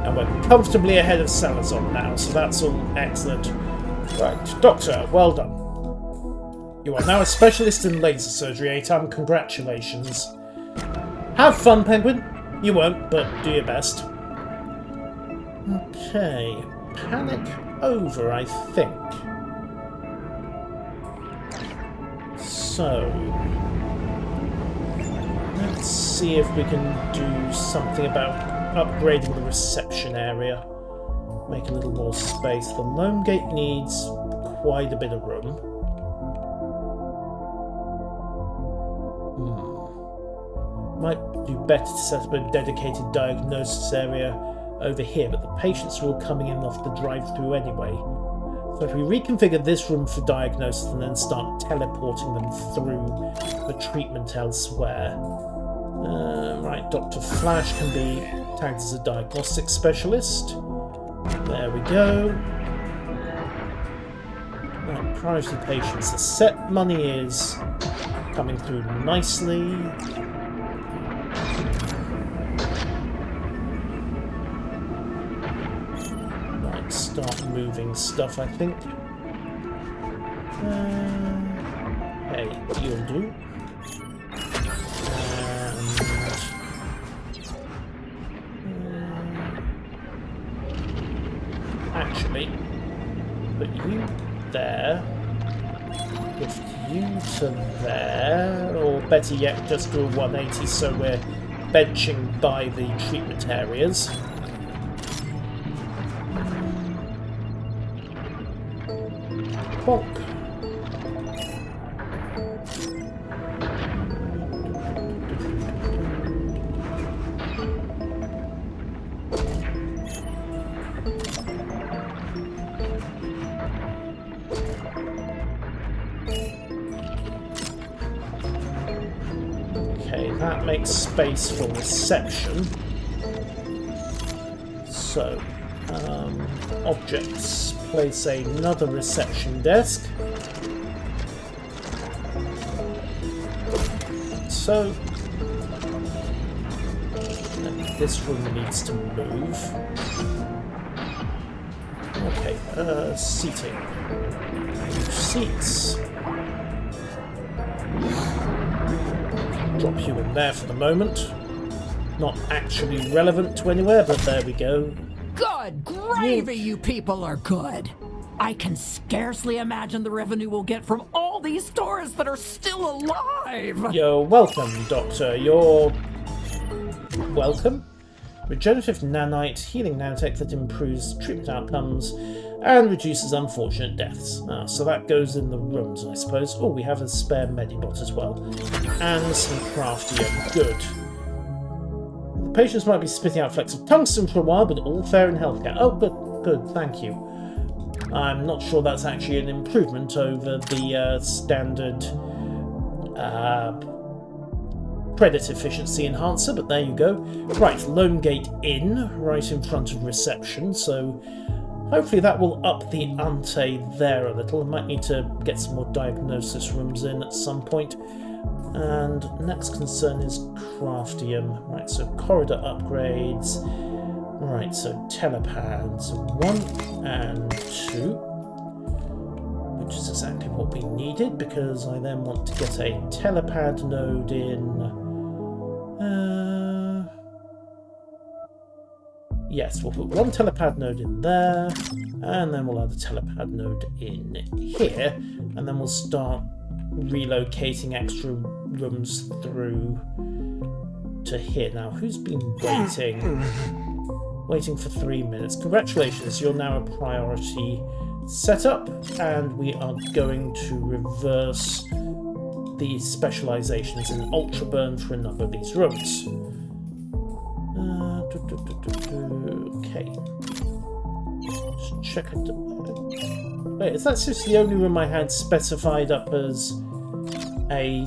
And we're comfortably ahead of Salazar now, so that's all excellent. Right, Doctor, well done. You are now a specialist in laser surgery, Atam. Congratulations. Have fun, Penguin. You won't, but do your best. Okay, panic over, I think. So, let's see if we can do something about upgrading the reception area. Make a little more space. The Loam Gate needs quite a bit of room. Might do better to set up a dedicated diagnosis area over here, but the patients are all coming in off the drive-through anyway. So if we reconfigure this room for diagnosis and then start teleporting them through the treatment elsewhere. Right, Dr. Flash can be tagged as a diagnostic specialist. There we go. Right, priority patients. The set money is coming through nicely. Right, start moving stuff, I think. Hey, you'll do. Actually, put you there, lift you to there, or better yet, just do a 180 so we're benching by the treatment areas. Bonk. That makes space for reception. So, objects. Place another reception desk. So, this room needs to move. Okay, seating. Seats. Drop you in there for the moment. Not actually relevant to anywhere, but there we go. Good gravy, you people are good. I can scarcely imagine the revenue we'll get from all these stores that are still alive. You're welcome, Doctor. You're welcome. Regenerative nanite, healing nanotech that improves treatment outcomes and reduces unfortunate deaths. So that goes in the rooms, I suppose. Oh, we have a spare medibot as well. And some craftium. Good. The patients might be spitting out flecks of tungsten for a while, but all fair in healthcare. Oh, good, thank you. I'm not sure that's actually an improvement over the standard credit efficiency enhancer, but there you go. Right, Loam Gate Inn, right in front of reception, so hopefully that will up the ante there a little. I might need to get some more diagnosis rooms in at some point. And next concern is craftium. Right, so corridor upgrades. Right, so telepads 1 and 2, which is exactly what we needed, because I then want to get a telepad node in. Yes, we'll put one telepad node in there, and then we'll add a telepad node in here, and then we'll start relocating extra rooms through to here. Now, who's been waiting? Waiting for 3 minutes. Congratulations, you're now a priority setup, and we are going to reverse the specializations in Ultra Burn for a number of these rooms. Okay. Just check it. Wait, is that just the only room I had specified up as a...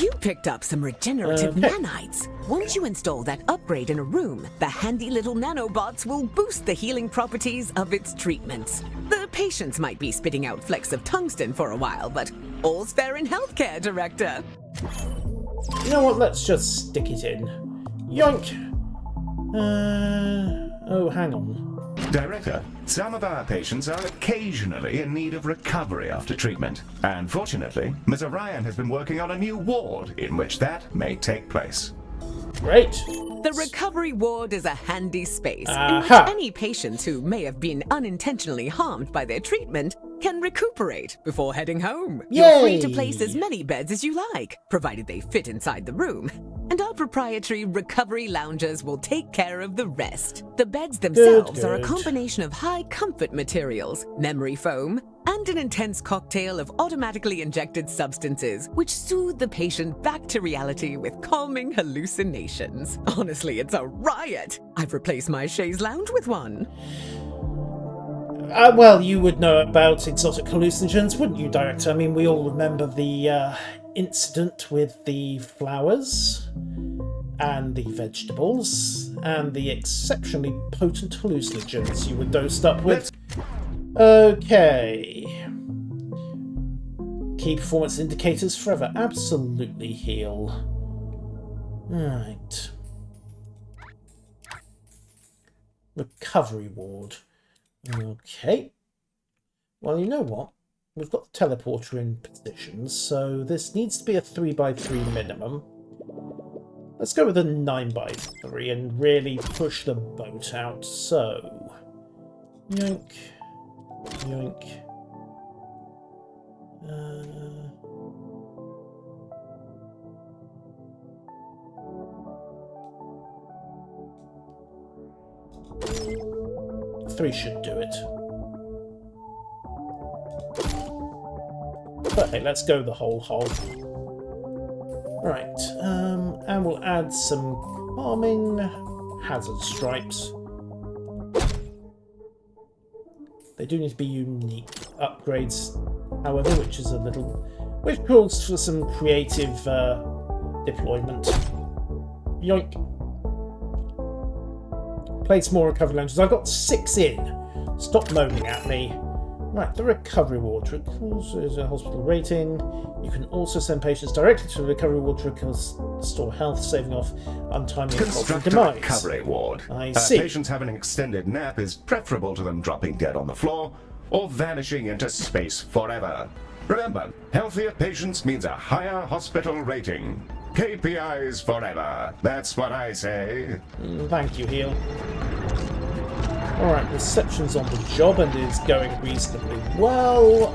You picked up some regenerative nanites. Once you install that upgrade in a room, the handy little nanobots will boost the healing properties of its treatments. The patients might be spitting out flecks of tungsten for a while, but all's fair in healthcare, Director. You know what? Let's just stick it in. Yoink! Oh, hang on. Director, some of our patients are occasionally in need of recovery after treatment. And fortunately, Ms. Orion has been working on a new ward in which that may take place. Great. The recovery ward is a handy space in which any patients who may have been unintentionally harmed by their treatment can recuperate before heading home. Yay! You're free to place as many beds as you like, provided they fit inside the room. And our proprietary recovery loungers will take care of the rest. The beds themselves are a combination of high comfort materials, memory foam, and an intense cocktail of automatically injected substances which soothe the patient back to reality with calming hallucinations. Honestly, it's a riot. I've replaced my chaise lounge with one. Well, you would know about exotic hallucinogens, wouldn't you, Director? I mean, we all remember the incident with the flowers and the vegetables and the exceptionally potent hallucinogens you were dosed up with. Okay. Key performance indicators forever. Absolutely heal. Right. Recovery ward. Okay. Well, you know what? We've got the teleporter in position, so this needs to be a 3x3 minimum. Let's go with a 9x3 and really push the boat out. So, yoink, yoink. Three should do it. But hey, let's go the whole hog. Right, and we'll add some calming hazard stripes. They do need to be unique upgrades, however, which is a little... which calls for some creative deployment. Yoink. Place more recovery lounges. I've got 6 in. Stop moaning at me. Right, the recovery ward is a hospital rating. You can also send patients directly to the recovery ward to restore health, saving off untimely and costly demise. Recovery ward. I see. Patients having an extended nap is preferable to them dropping dead on the floor or vanishing into space forever. Remember, healthier patients means a higher hospital rating. KPIs forever. That's what I say. Thank you, Heal. Alright, reception's on the job and is going reasonably well.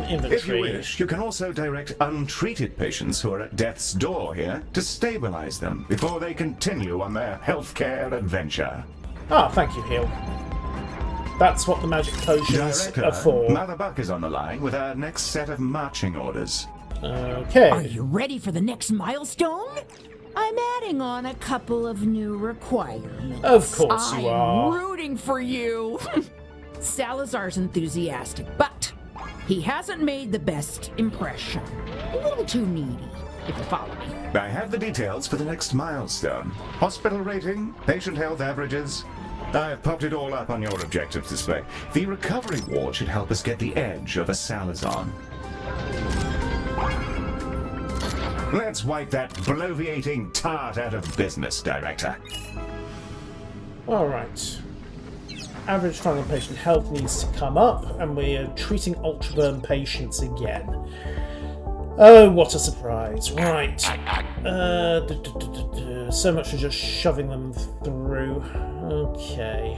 Inventory. If you wish, you can also direct untreated patients who are at death's door here to stabilize them before they continue on their healthcare adventure. Ah, thank you, Heal. That's what the magic potions are for. Mother Buck is on the line with our next set of marching orders. Okay. Are you ready for the next milestone? I'm adding on a couple of new requirements. Of course you are. I'm rooting for you. Salazar's enthusiastic, but he hasn't made the best impression. A little too needy, if you follow me. I have the details for the next milestone. Hospital rating, patient health averages. I've popped it all up on your objectives display. The recovery ward should help us get the edge of a Salazar. Let's wipe that bloviating tart out of business, Director. Alright. Average final patient health needs to come up, and we're treating ultra-burn patients again. Oh, what a surprise. Right. So much for just shoving them through. Okay.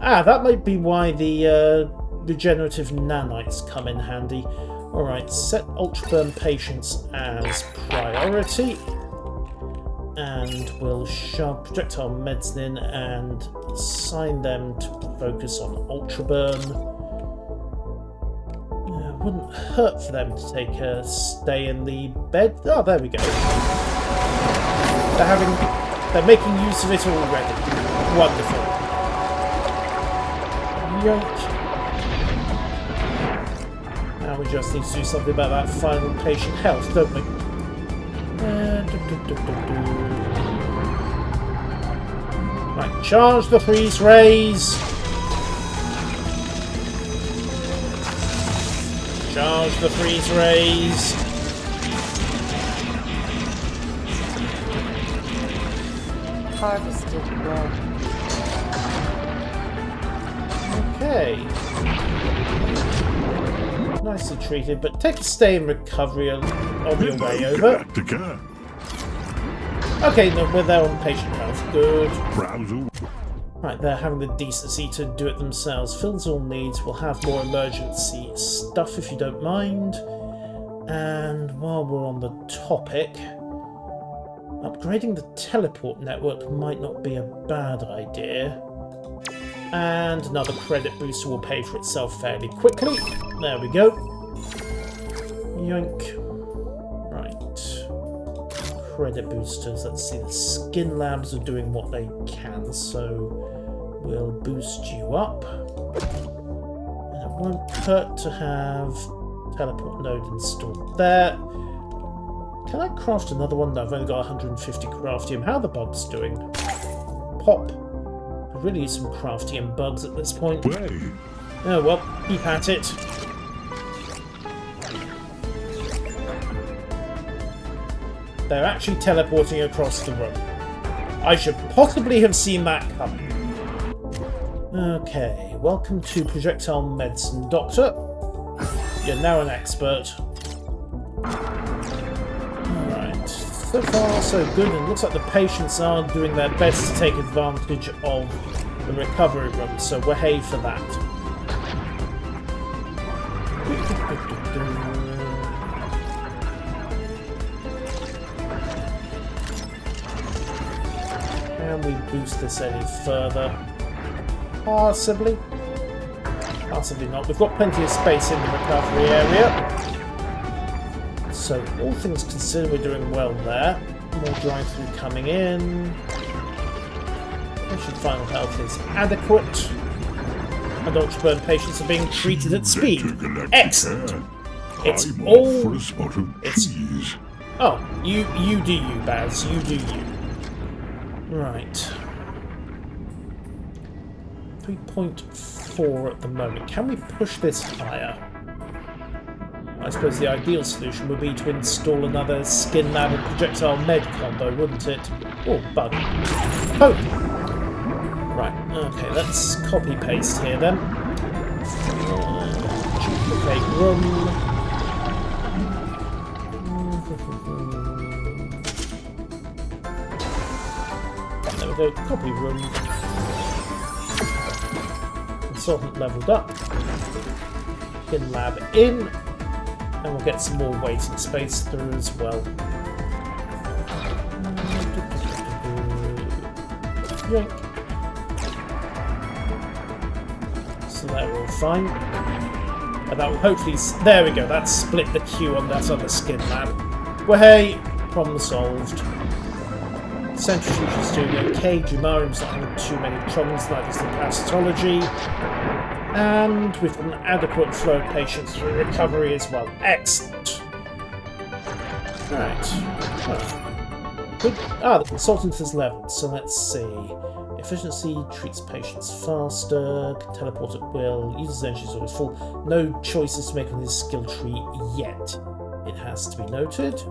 That might be why the regenerative nanites come in handy. Alright, set ultra-burn patients as priority. And we'll shove projectile meds in and assign them to focus on ultra-burn. Wouldn't hurt for them to take a stay in the bed. Oh, there we go. They're making use of it already. Wonderful. Yoink. Now And we just need to do something about that final patient health, don't we? Right, charge the freeze rays! Charge the freeze rays! Harvested well. Okay. Nicely treated, but take a stay in recovery on your way over. Galacticare. Okay, no, we're there on patient health. Good. Browser. Right, they're having the decency to do it themselves. Fills all needs. We'll have more emergency stuff if you don't mind. And while we're on the topic, upgrading the teleport network might not be a bad idea. And another credit booster will pay for itself fairly quickly. There we go. Yoink. Right. Credit boosters. Let's see. The skin labs are doing what they can, so we'll boost you up. And it won't hurt to have teleport node installed there. Can I craft another one? No, I've only got 150 craftium. How are the bugs doing? Pop. I really need some craftium bugs at this point. Way. Oh well, keep at it. They're actually teleporting across the room. I should possibly have seen that coming. Okay, welcome to Projectile Medicine, Doctor. You're now an expert. Alright, so far so good, and it looks like the patients are doing their best to take advantage of the recovery room, so we're hay for that. Can we boost this any further? Possibly. Possibly not. We've got plenty of space in the recovery area. So, all things considered, we're doing well there. More drive-through coming in. Patient final health is adequate. And ultra-burn patients are being treated at speed. Excellent. It's all... for a spot of cheese. Oh, you do you, Baz. You do you. Right. 3.4 at the moment. Can we push this higher? I suppose the ideal solution would be to install another skin lab and projectile med combo, wouldn't it? Oh, bug. Oh! Right, okay, let's copy paste here then. Duplicate room. There we go, copy room. Consultant leveled up. Skin lab in. And we'll get some more waiting space through as well. Yoink. So they're all fine. And that will hopefully... There we go, that's split the queue on that other skin lab. Well, hey, problem solved. Centrifuge is doing okay. Jumarium's not having too many problems, neither is the parasitology. And we've got an adequate flow of patients through recovery as well. Excellent. Right. Well, good. The consultant has leveled, so let's see. Efficiency treats patients faster, can teleport at will, uses energy is always full. No choices to make on his skill tree yet. It has to be noted.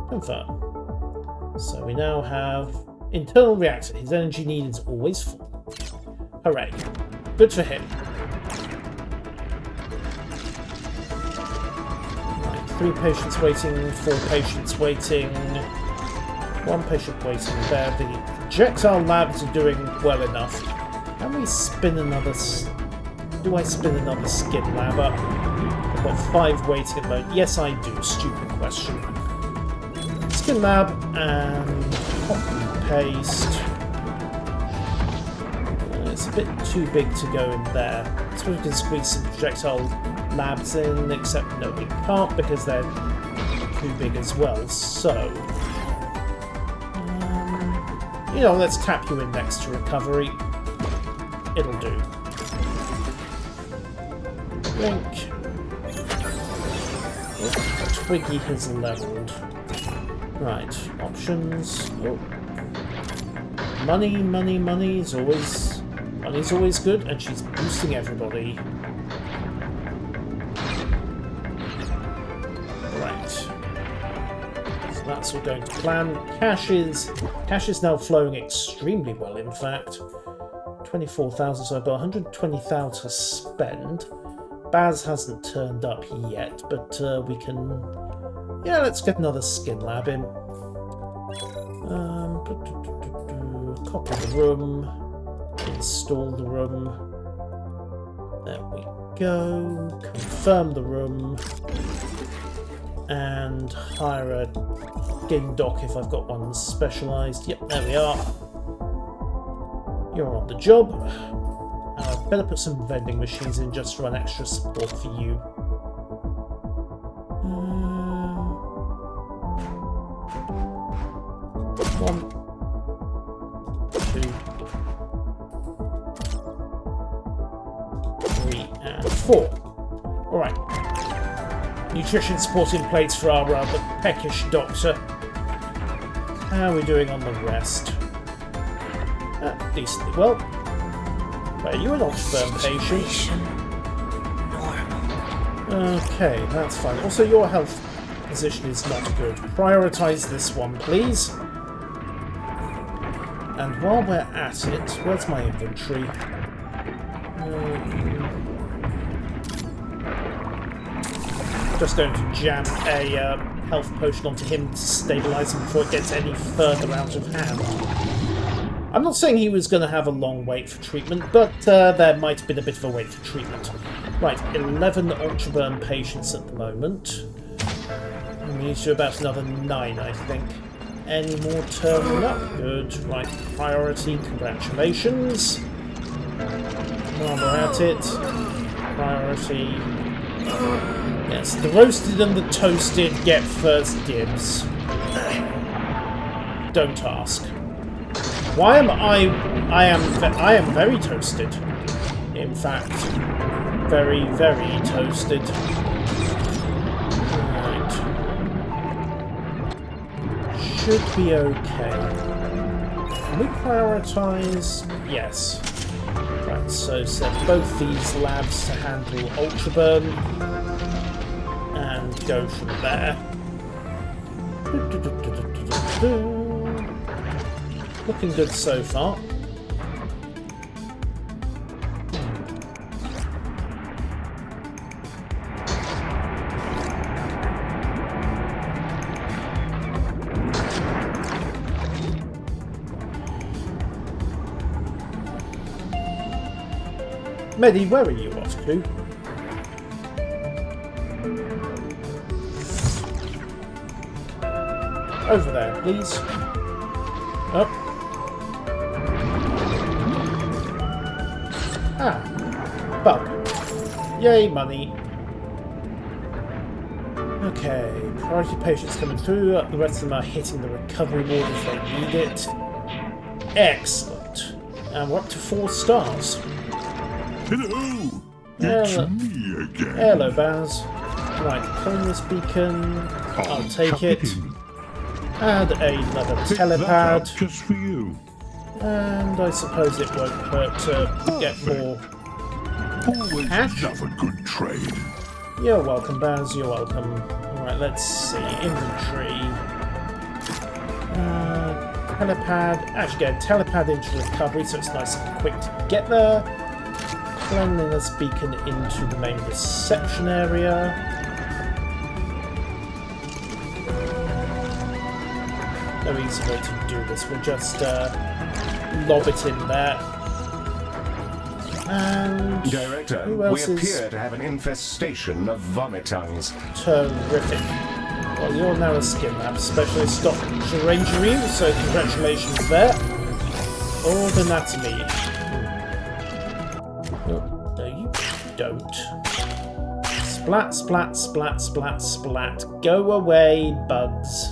Confirm. So we now have internal reactor. His energy need is always full. Hooray. Good for him. Right, 3 patients waiting, 4 patients waiting, 1 patient waiting there. The projectile labs are doing well enough. Can we spin another... Do I spin another skin lab up? I've got 5 waiting at the moment. Yes, I do. Stupid question. Skin lab and copy paste. It's a bit too big to go in there. So we can squeeze some projectile labs in, except no, we can't because they're too big as well. So, you know, let's tap you in next to recovery. It'll do. Drink. Oh, Twiggy has leveled. Right, options. Oh. Money's always good, and she's boosting everybody. Right. So that's all going to plan. Cash is now flowing extremely well, in fact. 24,000, so I've got 120,000 to spend. Baz hasn't turned up yet, but we can... Yeah, let's get another skin lab in. Copy the room. Install the room. There we go. Confirm the room. And hire a game dock if I've got one specialised. Yep, there we are. You're on the job. I'd better put some vending machines in just for an extra support for you. One, two, 3, and 4. Alright. Nutrition support in place for our rather peckish doctor. How are we doing on the rest? Decently well. Are you an Oxburn patient? Okay, that's fine. Also, your health position is not good. Prioritise this one, please. And while we're at it, where's my inventory? Just going to jam a health potion onto him to stabilise him before it gets any further out of hand. I'm not saying he was going to have a long wait for treatment, but there might have been a bit of a wait for treatment. Right, 11 Ultra Burn patients at the moment. And we need to do about another 9, I think. Any more turning up? Good. Right, priority. Congratulations. While we're at it, priority. Yes, the roasted and the toasted get first dibs. Don't ask. Why am I am very toasted. In fact, very, very toasted. Right. Should be okay. Can we prioritise? Yes. Right, so set both these labs to handle Ultra Burn and go from there. Looking good so far. Medi, where are you off to? Over there, please. Up. Ah, bug. Yay, money. Okay, priority patients coming through. The rest of them are hitting the recovery ward as they need it. Excellent. And we're up to 4 stars. Hello! It's me again. Hello, Baz. Right, Columnus Beacon. I'll take it. Add another telepad. Just for you. And I suppose it won't hurt to get more Always cash. another good trade. You're welcome, Baz. You're welcome. Alright, let's see. Inventory. Telepad. Actually, get a telepad into recovery, so it's nice and quick to get there. Cleanliness beacon into the main reception area. No easy way to do this. We'll just lob it in there. And Director, who we else appear is to have an infestation of vomitongues. terrific? Well, you're now a skin lab specialist, Dr. Rangery, so congratulations there. Old anatomy. Oh, no, you don't. Splat, splat, splat, splat, splat. Go away, bugs.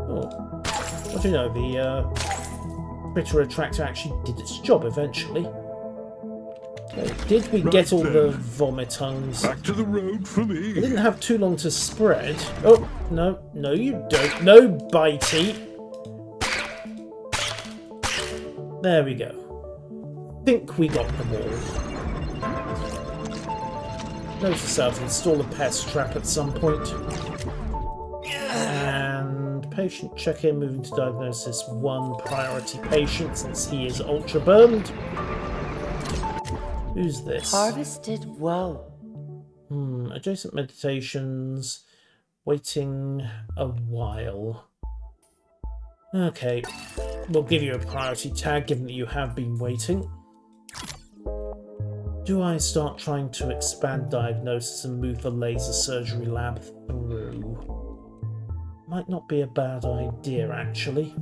Oh, what do you know? The critter attractor actually did its job eventually. Did we get all the vomitungs? Back to the road for me. We didn't have too long to spread. Oh, no. No, you don't. No, bitey. There we go. Think we got them all. Note yourself, install a pest trap at some point. And patient check-in, moving to diagnosis 1 priority patient since he is ultra burned. Who's this? Harvested woe. Adjacent meditations. Waiting a while. Okay. We'll give you a priority tag given that you have been waiting. Do I start trying to expand diagnosis and move the laser surgery lab through? Might not be a bad idea, actually.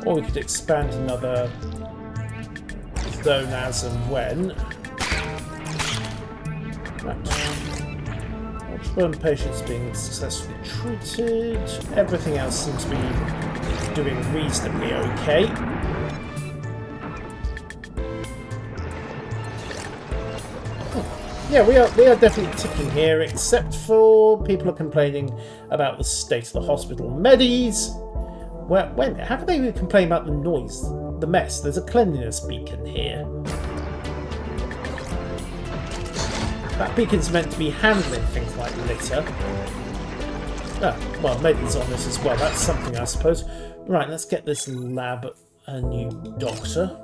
Or we could expand another zone as and when. Right. Burn patients being successfully treated. Everything else seems to be doing reasonably okay. Yeah, we are definitely ticking here, except for people are complaining about the state of the hospital. Medis! How can they complain about the noise, the mess? There's a cleanliness beacon here. That beacon's meant to be handling things like litter. Ah, well, Medis on this as well. That's something, I suppose. Right, let's get this lab a new doctor.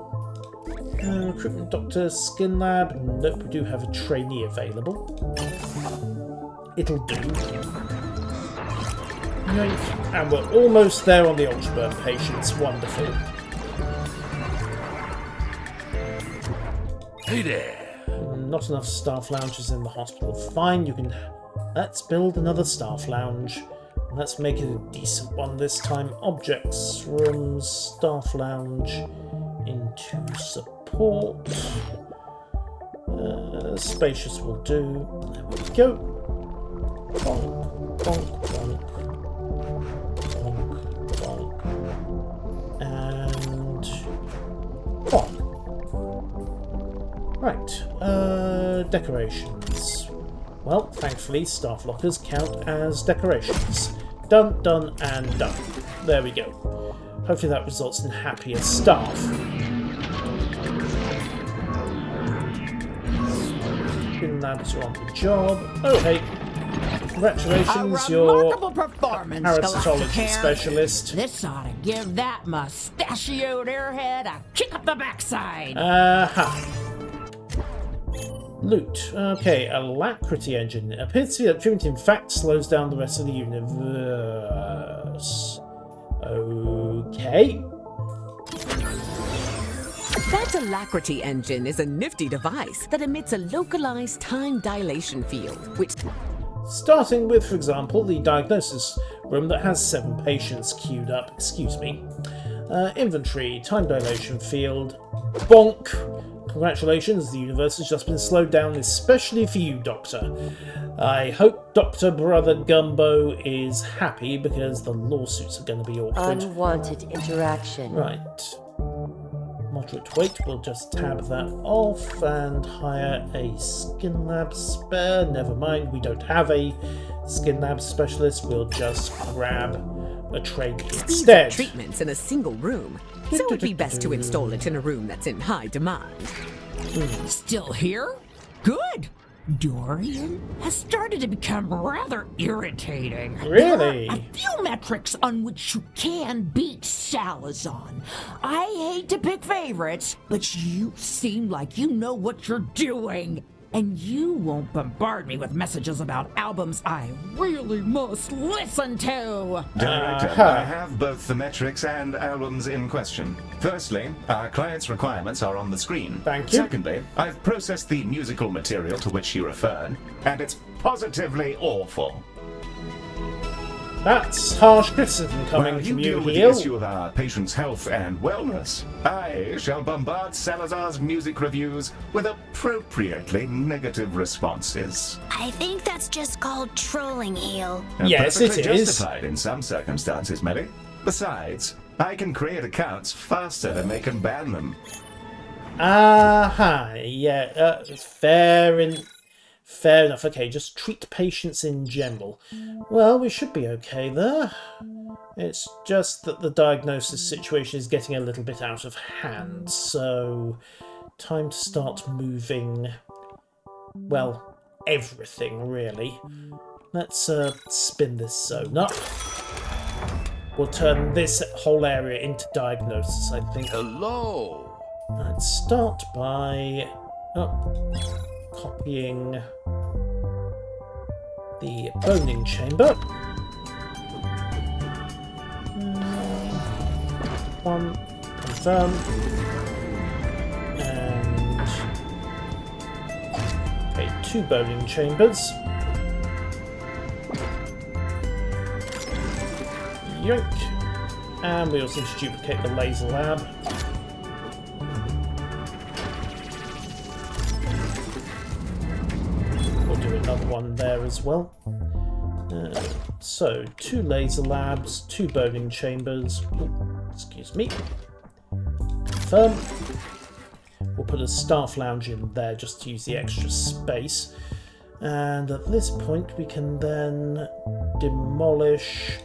Recruitment doctor, skin lab. Nope, we do have a trainee available. It'll do. Yoink. And we're almost there on the ultra-burn patients. Wonderful. Hey there. Not enough staff lounges in the hospital. Fine, you can... Let's build another staff lounge. Let's make it a decent one this time. Objects, rooms, staff lounge, into support. Spacious will do. There we go. Bonk, bonk, bonk. Bonk, bonk. And... bonk. Right, decorations. Well, thankfully, staff lockers count as decorations. Done, done, and done. There we go. Hopefully that results in happier staff. Spin labs are on the job. Oh, hey. Congratulations, you're a parasitology specialist. This ought to give that mustachioed airhead a kick up the backside. Loot. Okay, alacrity engine. It appears to be that treatment in fact slows down the rest of the universe. Okay. That alacrity engine is a nifty device that emits a localized time dilation field, which... Starting with, for example, the diagnosis room that has 7 patients queued up. Excuse me. Inventory, time dilation field. Bonk! Congratulations, the universe has just been slowed down especially for you, Doctor. I hope Dr. Brother Gumbo is happy because the lawsuits are going to be awkward. Unwanted interaction. Right. Moderate weight, we'll just tab that off and hire a skin lab spare. Never mind, we don't have a skin lab specialist, we'll just grab a trainee instead. Treatments in a single room, so it would be best to install it in a room that's in high demand. Still here? Good. Dorian has started to become rather irritating. Really? There are a few metrics on which you can beat Salazon. I hate to pick favorites, but you seem like you know what you're doing. And you won't bombard me with messages about albums I really must listen to. Director, I have both the metrics and albums in question. Firstly, our client's requirements are on the screen. Thank you. Secondly, I've processed the musical material to which you referred, and it's positively awful. That's harsh criticism coming While from you you, deal with the Heel. issue of our patients' health and wellness, I shall bombard Salazar's music reviews with appropriately negative responses. I think that's just called trolling, Heel. And Yes, it perfectly is. justified in some circumstances, Melly. Besides, I can create accounts faster than they can ban them. Aha, yeah, fair enough. Okay, just treat patients in general. Well, we should be okay there. It's just that the diagnosis situation is getting a little bit out of hand, so time to start moving, well, everything really. Let's spin this zone up. We'll turn this whole area into diagnosis, I think. Hello. Let's start by copying the boning chamber. One, confirm. And okay, 2 boning chambers. Yoink. And we also need to duplicate the laser lab. We'll do another one there as well. So, 2 laser labs, 2 boning chambers. Ooh, excuse me. Confirm. We'll put a staff lounge in there just to use the extra space. And at this point we can then demolish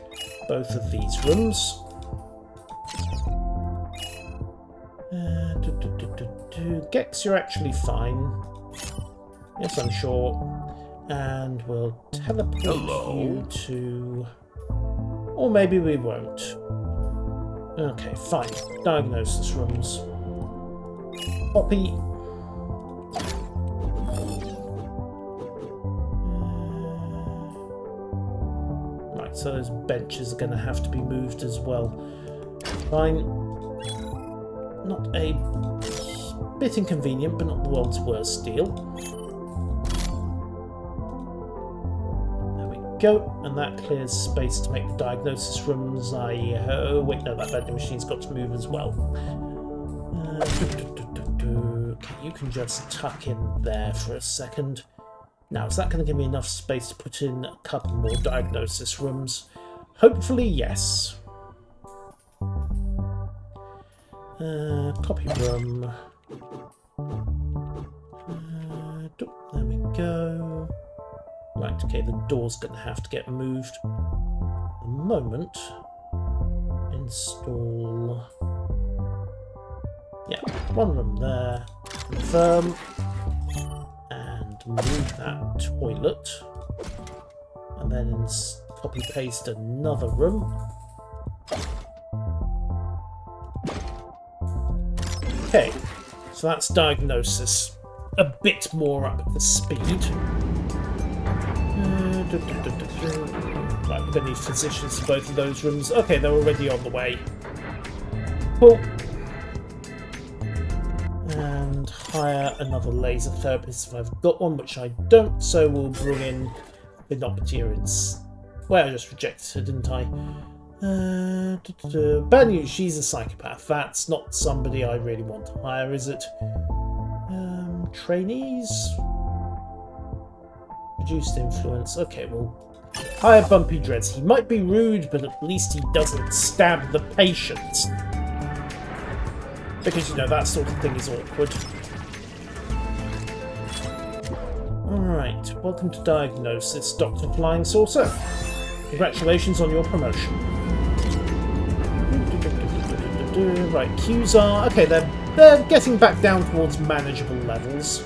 both of these rooms. Gex, you're actually fine. Yes, I'm sure. And we'll teleport you to... Or maybe we won't. Okay, fine. Diagnosis rooms. Copy. Right, so those benches are going to have to be moved as well. Fine. Not a bit inconvenient, but not the world's worst deal. There we go, and that clears space to make the diagnosis rooms. Oh wait, no, that vending machine's got to move as well. Okay, you can just tuck in there for a second. Now, is that going to give me enough space to put in a couple more diagnosis rooms? Hopefully, yes. Copy room. There we go. Right, okay, the door's going to have to get moved. At the moment, install... Yeah, 1 room there. Confirm. And move that toilet. And then copy-paste another room. Okay, so that's diagnosis. A bit more up to speed. Right, we're going to need physicians for both of those rooms. Okay, they're already on the way. Cool. And hire another laser therapist if I've got one, which I don't, so we'll bring in Binopterins. Well, I just rejected her, didn't I? Bad news, she's a psychopath. That's not somebody I really want to hire, is it? Trainees? Reduced influence. Okay, well, hire Bumpy Dreads. He might be rude, but at least he doesn't stab the patients. Because, you know, that sort of thing is awkward. Alright, welcome to Diagnosis, Dr. Flying Saucer. Congratulations on your promotion. Right, queues are... Okay, they're getting back down towards manageable levels.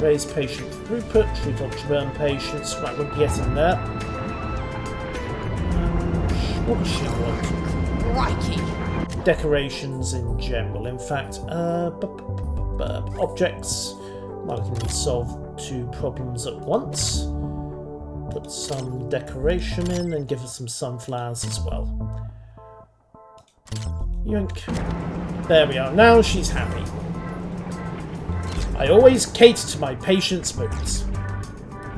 Raise patient throughput, treat ultra-burn patients. Right, we're getting there. What does she want? Crikey! Decorations in general. In fact, objects. Well, I can solve 2 problems at once. Put some decoration in and give her some sunflowers as well. Yoink. There we are. Now she's happy. I always cater to my patients' moods.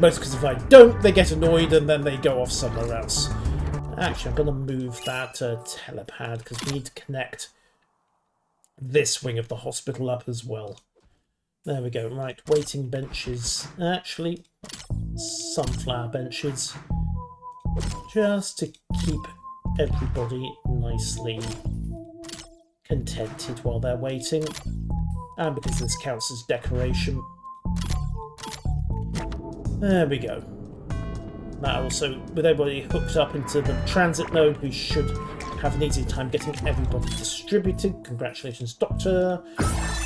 Mostly because if I don't, they get annoyed and then they go off somewhere else. Actually, I'm going to move that telepad because we need to connect this wing of the hospital up as well. There we go. Right, waiting benches. Actually, sunflower benches. Just to keep everybody nicely contented while they're waiting. And because this counts as decoration. There we go. That also, with everybody hooked up into the transit node, we should have an easy time getting everybody distributed. Congratulations, Doctor.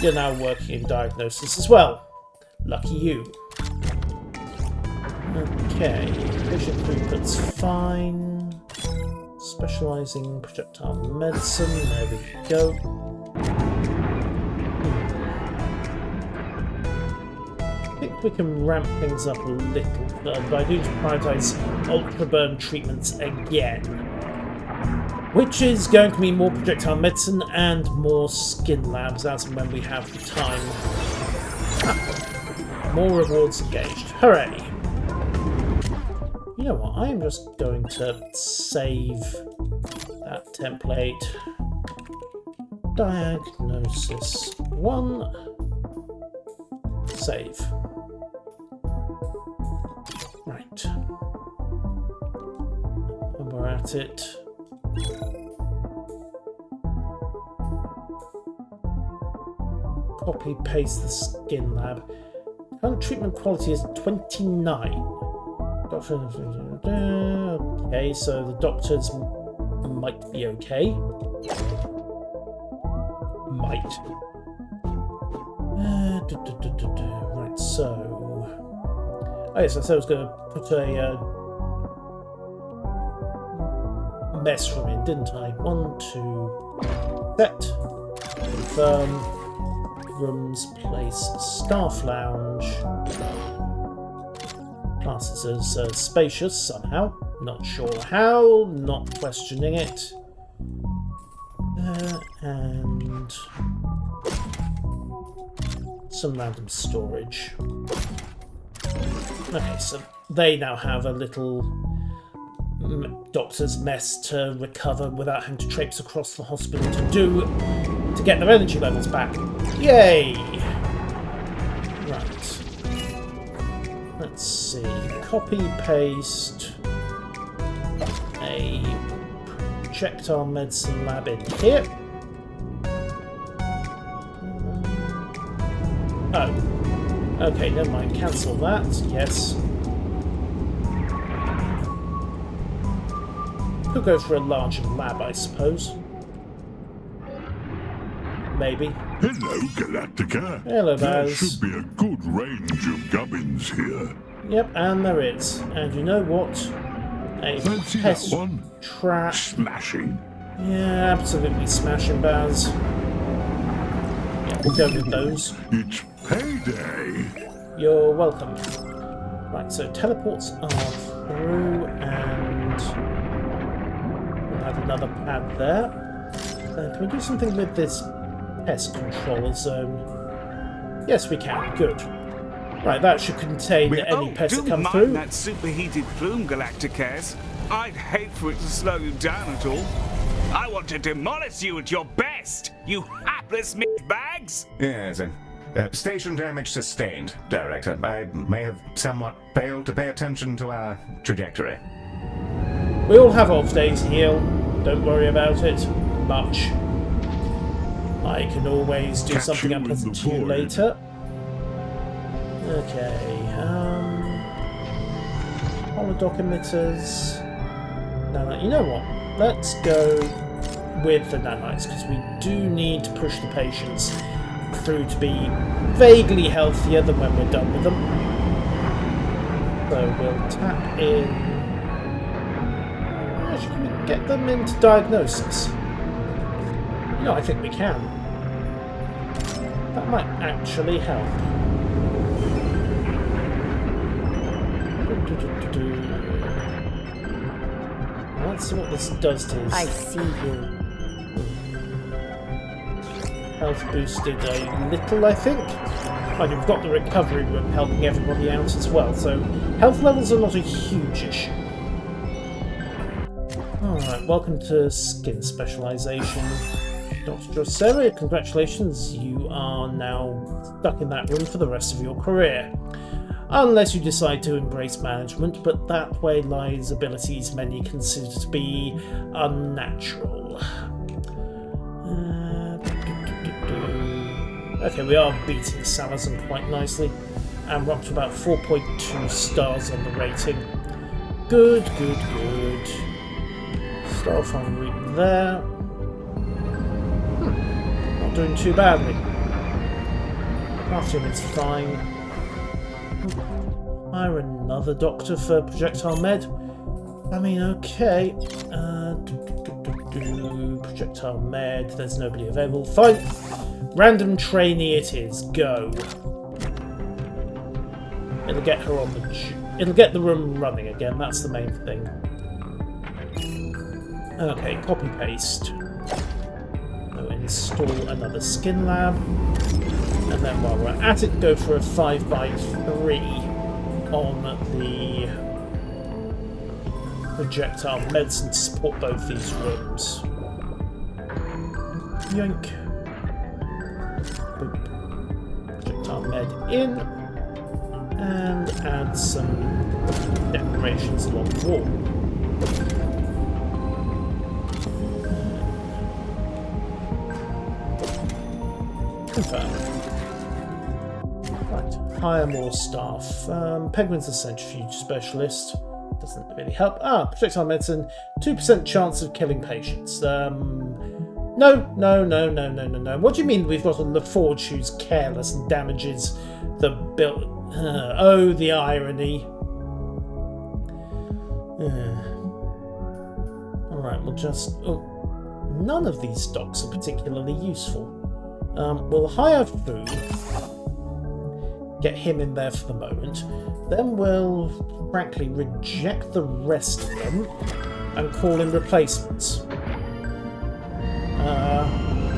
You're now working in diagnosis as well. Lucky you. Okay, patient throughput's fine. Specialising projectile medicine, there we go. I think we can ramp things up a little further, but I do need to prioritise ultra burn treatments again. Which is going to mean more projectile medicine and more skin labs as and when we have the time. More rewards engaged. Hooray! You know what, I am just going to save that template. Diagnosis 1. Save. Right. When we're at it. Copy paste the skin lab. Current treatment quality is 29. Okay, so the doctors might be okay. Might. Right, so... Oh yes, I said I was going to put a mess room in, didn't I? 1, 2... Set. Confirm. Rooms, place, staff lounge. Classes as spacious somehow. Not sure how, not questioning it. And some random storage. Okay, so they now have a little doctor's mess to recover without having to traipse across the hospital to get their energy levels back. Yay! Right. Let's see. Copy, paste a projectile medicine lab in here. Oh. Okay, never mind. Cancel that. Yes. Could go for a larger lab, I suppose. Maybe. Hello, Galacticare. Hello, There Baz. should be a good range of gubbins here. Yep, and there is. And you know what? A Fancy pest that one? trap. Smashing. Yeah, absolutely smashing, Baz. Yeah, we'll go with those. It's payday. You're welcome. Right, so teleports are through, and we'll have another pad there. Can we do something with this pest control zone? Yes, we can. Good. Right, that should contain any pests that come through. Don't mind that superheated plume, Galacticares. I'd hate for it to slow you down at all. I want to demolish you at your best, you hapless bags. Yes, station damage sustained, Director. I may have somewhat failed to pay attention to our trajectory. We all have off days, Heal. Don't worry about it. Much. I can always do something unpleasant to you later. Okay, holodoc emitters. Nanite. You know what? Let's go with the nanites, because we do need to push the patients through to be vaguely healthier than when we're done with them. So we'll tap in. Can we get them into diagnosis? No, I think we can. That might actually help. Let's see what this does to his... I see you. Health boosted a little, I think. Mind you, we've got the recovery room helping everybody out as well, so health levels are not a huge issue. Alright, welcome to skin specialisation. Dr. Drosera, congratulations, you are now stuck in that room for the rest of your career. Unless you decide to embrace management, but that way lies abilities many consider to be unnatural. Okay, we are beating Salazar quite nicely, and we're up to about 4.2 stars on the rating. Good, good, good. Start on route there. Not doing too badly. After him it's fine. Hire another doctor for projectile med. I mean, okay. Projectile med. There's nobody available. Fine. Random trainee it is. Go. It'll get her on the. It'll get the room running again. That's the main thing. Okay. Copy paste. So install another skin lab, and then while we're at it, go for a 5x3 on the projectile meds and support both these rooms. Yoink. Boop. Projectile med in, and add some decorations along the wall. Confirm. Right, hire more staff. Penguin's a centrifuge specialist. Doesn't really help. Projectile medicine, 2% chance of killing patients. No. What do you mean we've got a LaForge who's careless and damages the build? Oh, the irony. Alright, we'll just... Oh, none of these stocks are particularly useful. We'll hire food, get him in there for the moment, then we'll frankly reject the rest of them and call in replacements.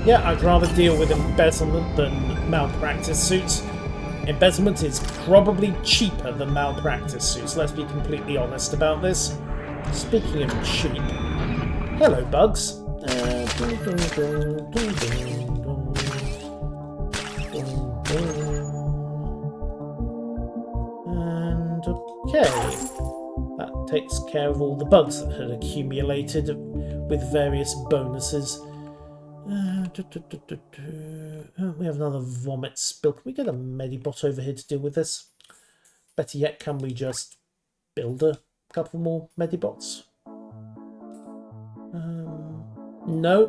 Yeah, I'd rather deal with embezzlement than malpractice suits. Embezzlement is probably cheaper than malpractice suits, let's be completely honest about this. Speaking of cheap, hello bugs. And okay, that takes care of all the bugs that had accumulated with various bonuses. We have another vomit spill. Can we get a Medibot over here to deal with this? Better yet, can we just build a couple more Medibots? No,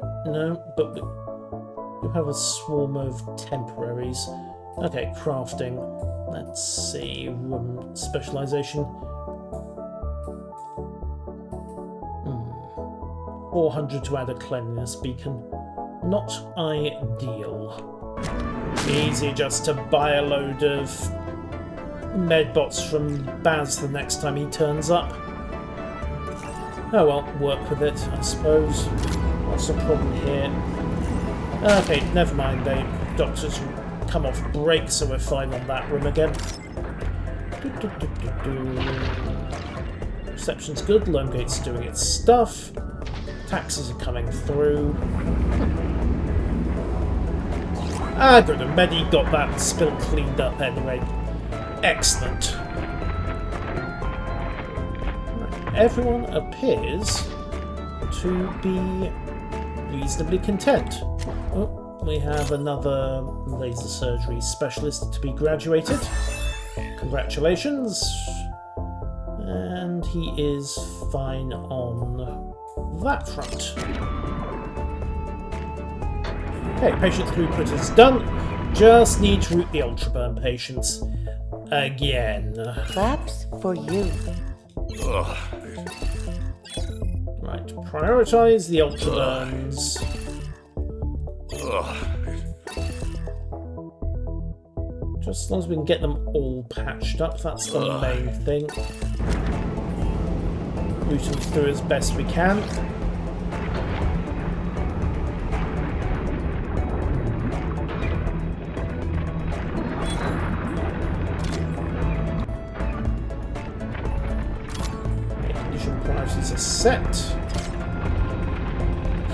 but we have a swarm of temporaries. Okay, crafting. Let's see, room specialization. 400 to add a cleanliness beacon. Not ideal. Easy just to buy a load of medbots from Baz the next time he turns up. Oh well, work with it, I suppose. What's the problem here? Okay, never mind, doctors come off break, so we're fine on that room again. Reception's good, Loamgate's doing its stuff. Taxes are coming through. Good, and Medi got that spill cleaned up anyway. Excellent. Right. Everyone appears to be reasonably content. Oh, we have another laser surgery specialist to be graduated. Congratulations. And he is fine on that front. Okay, patient throughput is done. Just need to route the Ultraburn patients again. Claps for you. Right, prioritise the Ultraburns. Just as long as we can get them all patched up, that's the main thing. Route them through as best we can. set.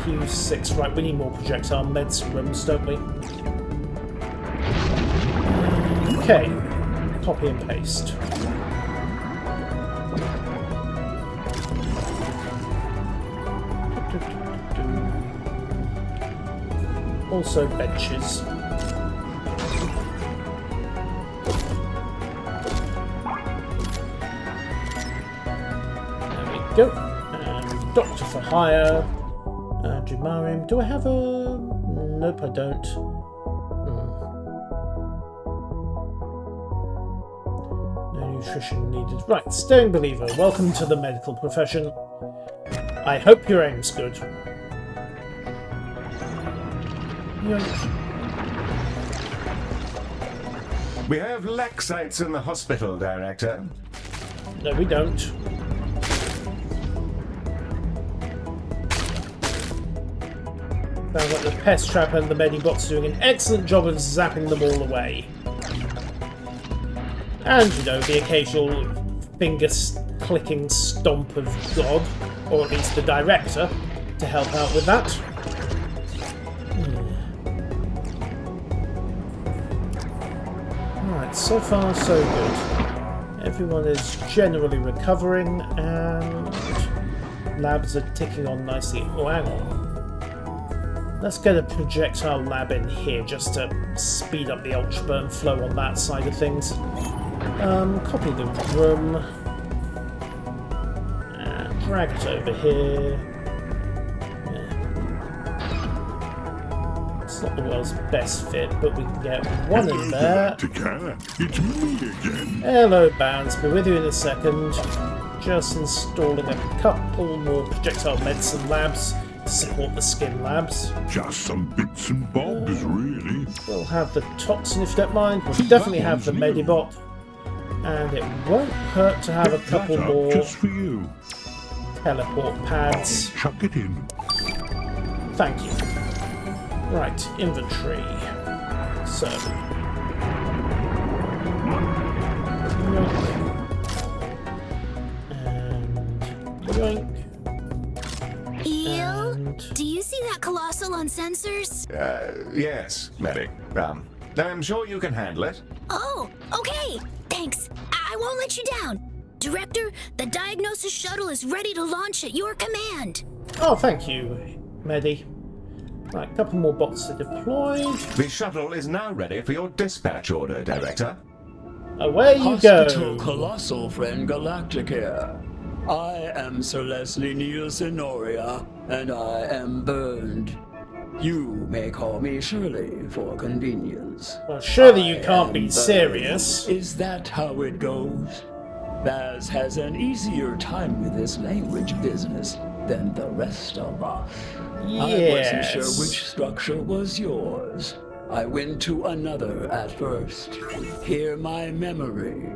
Q6. Right, we need more projectile medicine rooms, don't we? Okay. Copy and paste. Also benches. There we go. And Doctor for Hire. Jumarium. Do I have a... Nope, I don't. No nutrition needed. Right, Staying Believer. Welcome to the medical profession. I hope your aim's good. Yoink. We have lack sites in the hospital, Director. No, we don't. Sounds like the pest trap and the Medibot's doing an excellent job of zapping them all away. And, you know, the occasional finger-clicking stomp of God, or at least the Director, to help out with that. Alright, so far so good. Everyone is generally recovering, and labs are ticking on nicely. Oh, hang on. Let's get a projectile lab in here just to speed up the ultra burn flow on that side of things. Copy the room. And drag it over here. Yeah. It's not the world's best fit, but we can get one in there. Galacticare, it's me again. Hello, Bounce. Be with you in a second. Just installing a couple more projectile medicine labs. Support the skin labs. Just some bits and bobs, really. We'll have the toxin if you don't mind. We'll definitely have the Medibot. And it won't hurt to have a couple more just for you. Teleport pads. Chuck it in. Thank you. Right, inventory. So. Yoink. And yoink. Do you see that colossal on sensors? Yes, Medic. I'm sure you can handle it. Oh, okay. Thanks. I won't let you down. Director, the diagnosis shuttle is ready to launch at your command. Oh, thank you, Medi. Right, a couple more bots are deployed. The shuttle is now ready for your dispatch order, Director. Away you Hospital go. Colossal Friend Galacticare. I am Sir Leslie Neil Senoria, and I am burned. You may call me Shirley for convenience. Well, surely you can't be serious. Is that how it goes? Baz has an easier time with this language business than the rest of us. I wasn't sure which structure was yours. I went to another at first. Hear my memory.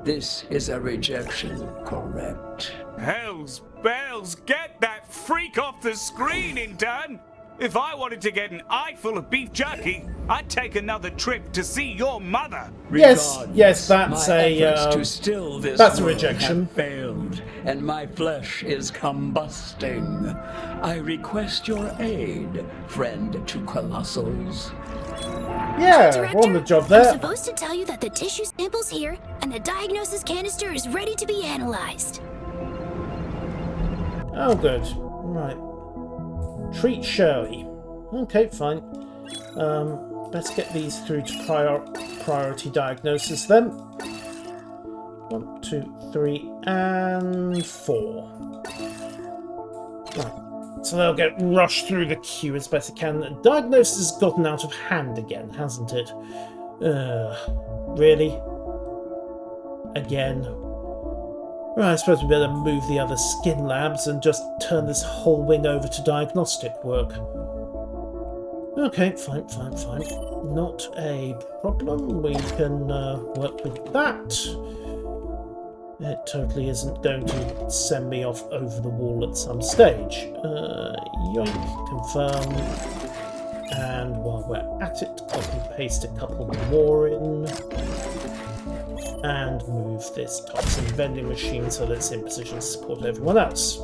This is a rejection, correct? Hell's bells, get that freak off the screen, intern! If I wanted to get an eye full of beef jerky, I'd take another trip to see your mother. Yes, yes, that's my a efforts to still this that's a world rejection. have failed, and my flesh is combusting. I request your aid, friend to colossals. Yeah, Director, we're on the job there. I'm supposed to tell you that the tissue sample's here, and the diagnosis canister is ready to be analyzed. Oh, good. Right. Treat Shirley. Okay, fine. Let's get these through to priority diagnosis then. 1, 2, 3, and 4. Right. So they'll get rushed through the queue as best they can. Diagnosis has gotten out of hand again, hasn't it? Really? Again? Right, I suppose we better move the other skin labs and just turn this whole wing over to diagnostic work. Okay, fine. Not a problem. We can work with that. It totally isn't going to send me off over the wall at some stage. Yoink, confirm. And while we're at it, copy and paste a couple more in. And move this toxin vending machine so that it's in position to support everyone else.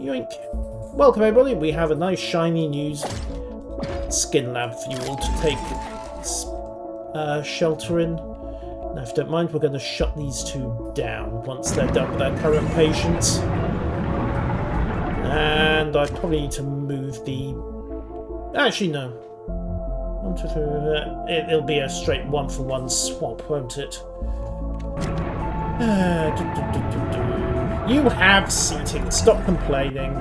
Yoink. Welcome everybody, we have a nice shiny new skin lab for you all to take shelter in. Now if you don't mind, we're going to shut these two down once they're done with their current patients. And I probably need to move the... Actually no. 1, 2, 3, it'll be a straight 1-for-1 swap, won't it? You have seating, stop complaining.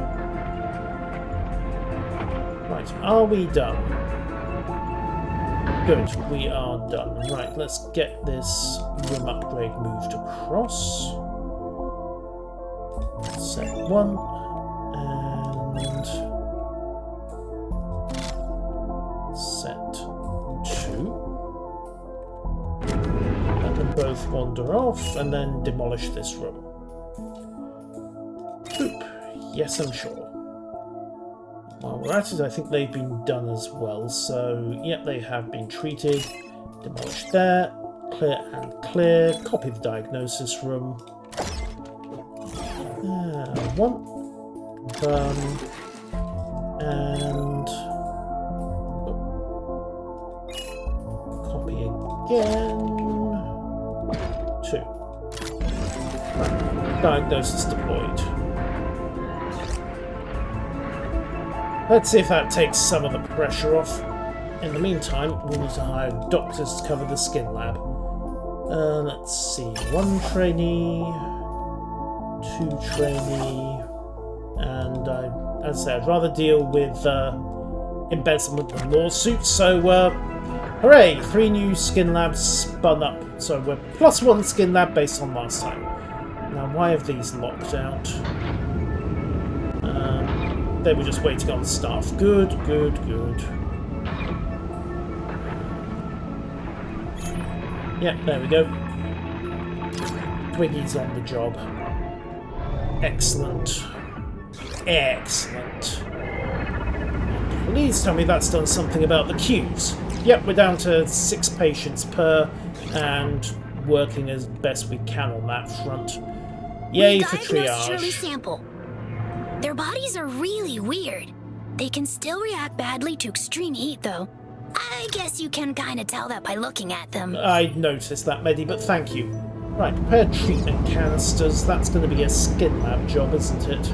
Right, are we done? Good, we are done. Right, let's get this room upgrade moved across. Set 1 and set 2. Let them both wander off and then demolish this room. Boop. Yes, I'm sure. While we're at it, I think they've been done as well, so yep, they have been treated. Demolish there, clear and clear, copy the diagnosis room. 1, confirm, and copy again, 2. Right. Diagnosis deployed. Let's see if that takes some of the pressure off. In the meantime, we need to hire doctors to cover the skin lab. Let's see, 1 trainee, 2 trainee, and as I said, I'd rather deal with embezzlement than lawsuits, so hooray! 3 new skin labs spun up, so we're +1 skin lab based on last time. Now why have these locked out? They were just waiting on staff. Good, good, good. Yep, there we go. Twiggy's on the job. Excellent. Excellent. Please tell me that's done something about the queues. Yep, we're down to 6 patients per, and working as best we can on that front. Yay for triage. Shirley's sample. Their bodies are really weird. They can still react badly to extreme heat, though. I guess you can kind of tell that by looking at them. I noticed that, Medi, but thank you. Right, prepare treatment canisters. That's going to be a skin lab job, isn't it?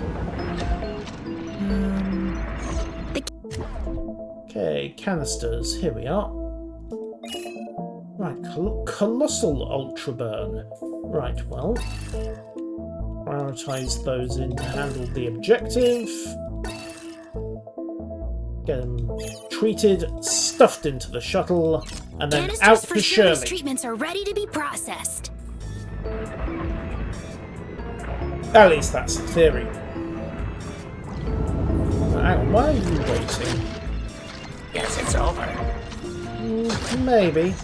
Okay, canisters. Here we are. Right, colossal ultra burn. Right, well... Prioritize those in to handle the objective. Get them treated, stuffed into the shuttle, and then out for Shirley. Treatments are ready to be processed. At least that's the theory. Hang on, why are you waiting? Guess it's over. Maybe.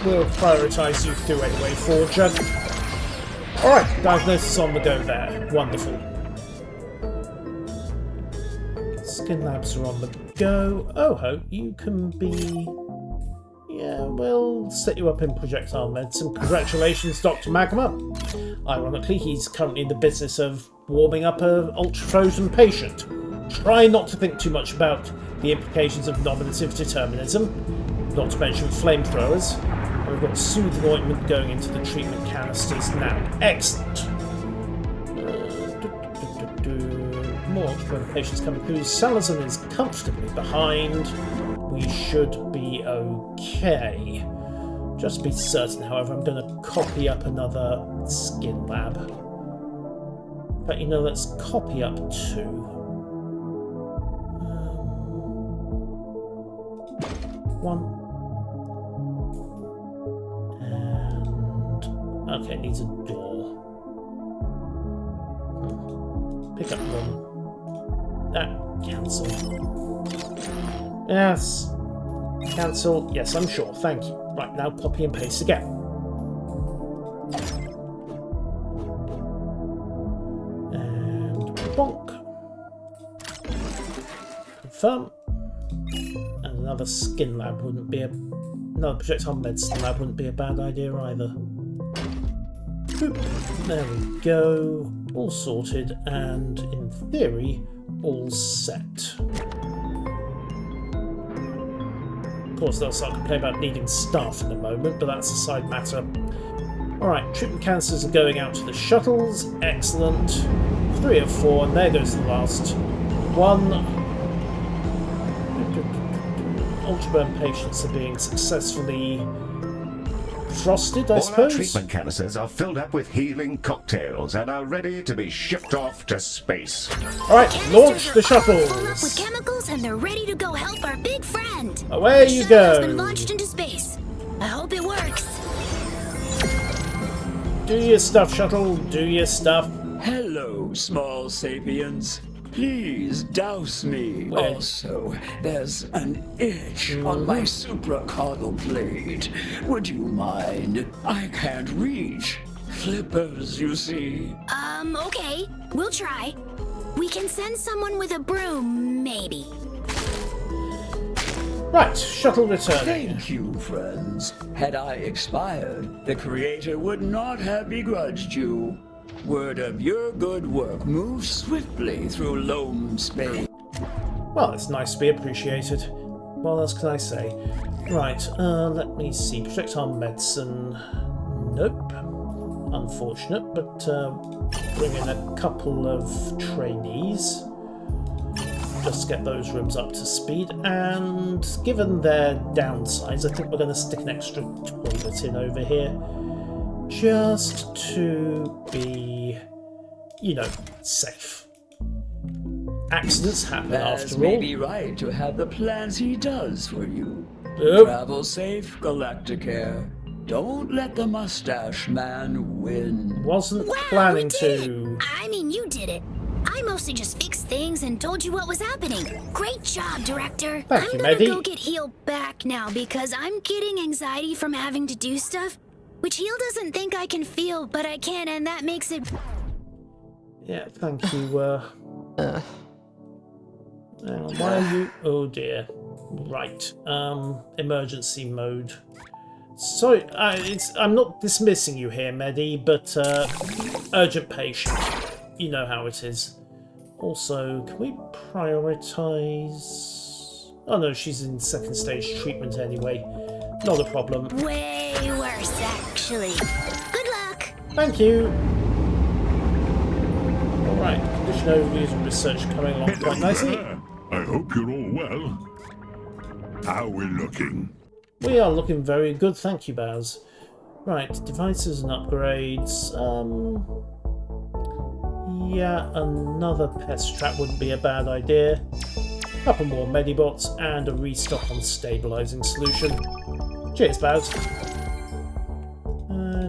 We'll prioritize you through anyway, Forger. Alright, diagnosis on the go there. Wonderful. Skin labs are on the go. Oh ho, you can be... Yeah, we'll set you up in projectile medicine. Congratulations, Dr. Magma. Ironically, he's currently in the business of warming up an ultra-frozen patient. Try not to think too much about the implications of nominative determinism, not to mention flamethrowers. We've got soothing ointment going into the treatment canisters now. Excellent. More patients coming through. Salazar is comfortably behind. We should be okay. Just to be certain, however, I'm going to copy up another skin lab. But you know, let's copy up 2. 1. Okay, it needs a door. Pick up 1. Cancel. Yes. Cancel. Yes, I'm sure. Thank you. Right, now copy and paste again. And bonk. Confirm. And another skin lab wouldn't be another projectile medicine lab wouldn't be a bad idea either. Boop. There we go. All sorted and, in theory, all set. Of course, they'll start complaining about needing staff in a moment, but that's a side matter. Alright, treatment canisters are going out to the shuttles. Excellent. 3 of 4, and there goes the last one. Ultraburn patients are being successfully frosted, I suppose. All our treatment canisters are filled up with healing cocktails and are ready to be shipped off to space. Alright, launch the shuttles! Full up with chemicals and they're ready to go help our big friend. Away The you shuttle has go! been launched into space. I hope it works. Do your stuff, shuttle. Do your stuff. Hello, small sapiens. Please douse me. Where? Also, there's an itch on my supracaudal blade. Would you mind? I can't reach. Flippers, you see. Okay. We'll try. We can send someone with a broom, maybe. Right, shuttle returning. Thank you, friends. Had I expired, the Creator would not have begrudged you. Word of your good work moves swiftly through lone space. Well, it's nice to be appreciated. What else can I say? Right, let me see. Projectile medicine. Nope. Unfortunate, but bring in a couple of trainees. Just get those rooms up to speed, and given their downsides, I think we're going to stick an extra toilet in over here. Just to be, you know, safe. Accidents happen after all. May be right to have the plans he does for you. Yep. Travel safe, Galacticare. Don't let the mustache man win. Wasn't Wow, planning we did to. it. I mean, you did it. I mostly just fixed things and told you what was happening. Great job, Director. Thank you, I'm gonna Maddie. go get Heal back now because I'm getting anxiety from having to do stuff, which Heal doesn't think I can feel, but I can, and that makes it... Yeah, thank you. Why are you? Oh dear. Right. Emergency mode. Sorry, I'm not dismissing you here, Medi, but urgent patient. You know how it is. Also, can we prioritize? Oh no, she's in second stage treatment anyway. Not a problem. Way worse, actually. Good luck. Thank you. Alright, condition overviews and research coming along quite nicely. I hope you're all well. How are we looking? We are looking very good, thank you, Baz. Right, devices and upgrades. Yeah, another pest trap wouldn't be a bad idea. A couple more medibots and a restock on stabilizing solution. Cheers, Baz.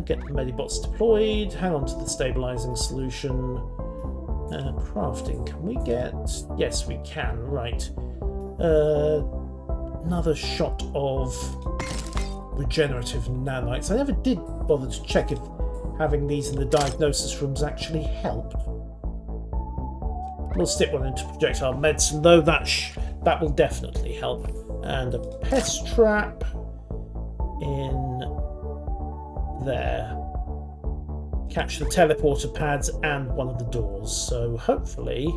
Get the medibots deployed. Hang on to the stabilizing solution. Crafting. Can we get? Yes, we can. Right. Another shot of regenerative nanites. I never did bother to check if having these in the diagnosis rooms actually helped. We'll stick one into projectile medicine, though that will definitely help. And a pest trap in there. Catch the teleporter pads and one of the doors. So hopefully,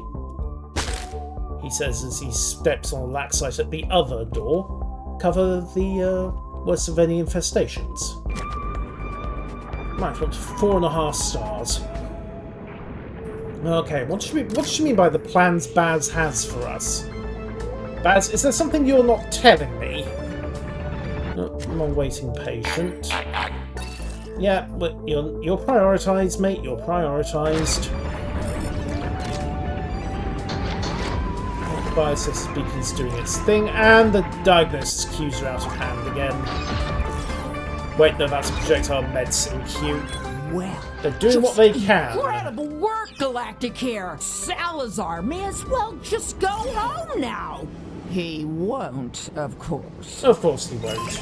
he says as he steps on the laxite at the other door, cover the worst of any infestations. Right, we're up to 4.5 stars. Okay, what does she mean by the plans Baz has for us? Baz, is there something you're not telling me? Long waiting patient. Yeah, but you're prioritised, mate. You're prioritised. The biosensor beacon's doing its thing, and the diagnosis cues are out of hand again. Wait, no, that's a projectile medicine cue. Well, They're doing what they can. incredible work, Galacticare. Salazar may as well just go home now. He won't, of course. Of course he won't.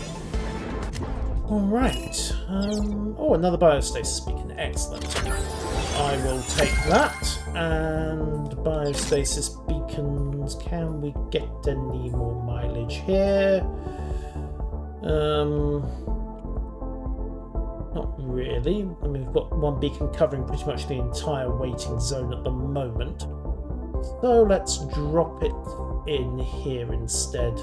Alright. Oh, another biostasis beacon. Excellent. I will take that. And biostasis beacons. Can we get any more mileage here? Not really. I mean, we've got one beacon covering pretty much the entire waiting zone at the moment. So let's drop it in here instead.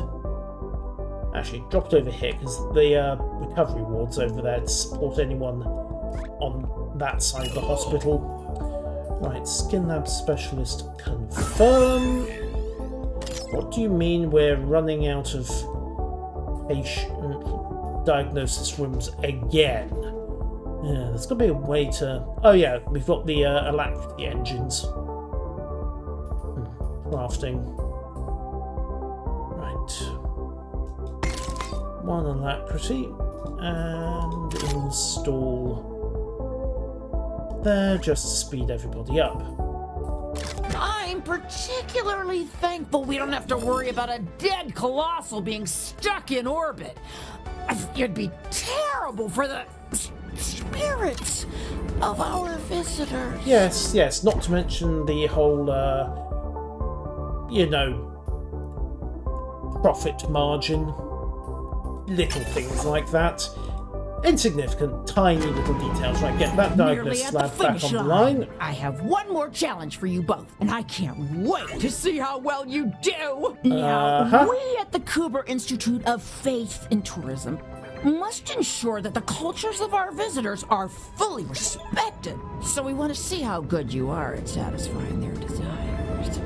Actually, drop it over here because the recovery ward's over there to support anyone on that side of the hospital. Right, skin lab specialist confirm. What do you mean we're running out of patient diagnosis rooms again? Yeah, there's got to be a way to... Oh yeah, we've got the Galacticare engines. Crafting. Right. One alacrity. And install there just to speed everybody up. I'm particularly thankful we don't have to worry about a dead colossal being stuck in orbit. It'd be terrible for the spirits of our visitors. Yes, yes, not to mention the whole, you know, profit margin. Little things like that. Insignificant, tiny little details. Right, get that diagnosis lab back on the line. I have one more challenge for you both, and I can't wait to see how well you do. Now, we at the Kuber Institute of Faith and Tourism must ensure that the cultures of our visitors are fully respected. So we want to see how good you are at satisfying their desires.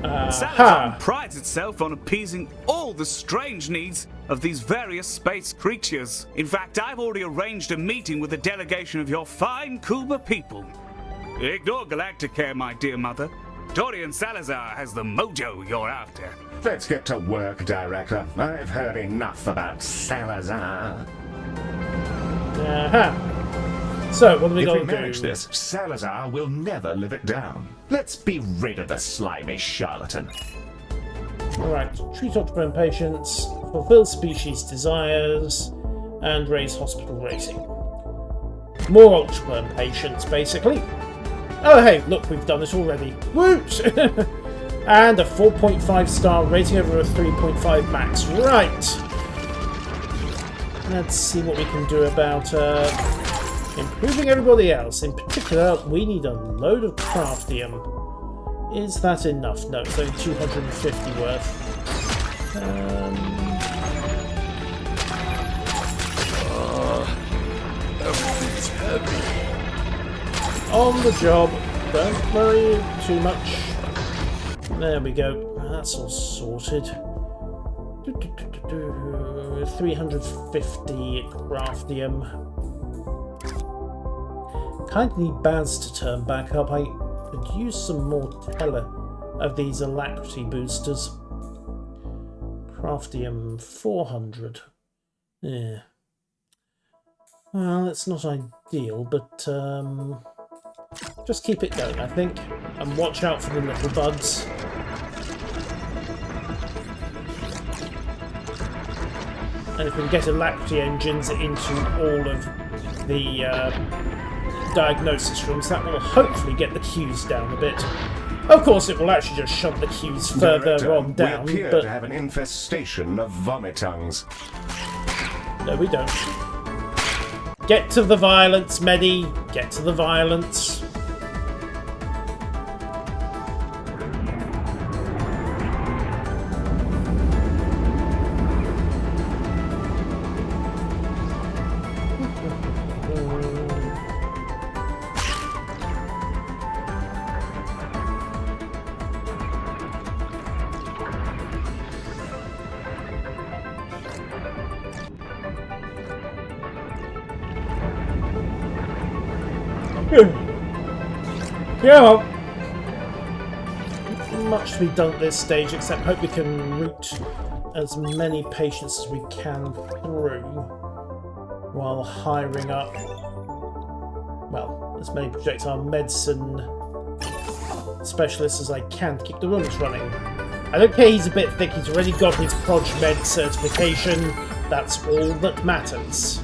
Salazar prides itself on appeasing all the strange needs of these various space creatures. In fact, I've already arranged a meeting with a delegation of your fine Kuba people. Ignore Galacticare, my dear mother. Dorian Salazar has the mojo you're after. Let's get to work, Director. I've heard enough about Salazar. So, what are we going to do? If we manage this, Salazar will never live it down. Let's be rid of the slimy charlatan. Alright, treat octopus patients, fulfill species desires, and raise hospital rating. More octopus patients, basically. Oh hey, look, we've done it already. Woot! And a 4.5 star rating over a 3.5 max. Right! Let's see what we can do about improving everybody else. In particular, we need a load of craftium. Is that enough? No, it's only 250 worth. Everything's heavy. On the job. Don't worry too much. There we go. That's all sorted. 350 craftium. Kind of need Baz to turn back up. I could use some more teller of these alacrity boosters. Craftium 400. Yeah. Well, it's not ideal, but just keep it going, I think. And watch out for the little bugs. And if we can get alacrity engines into all of the diagnosis rooms, that will hopefully get the queues down a bit. Of course, it will actually just shove the queues further on down. We appear to have an infestation of vomitongues. No, we don't. Get to the violence, Medi. Get to the violence. Yeah, well, much to be done at this stage, except hope we can route as many patients as we can through while hiring up, well, as many projectile medicine specialists as I can to keep the rooms running. I don't care he's a bit thick, he's already got his Proj Med certification, that's all that matters.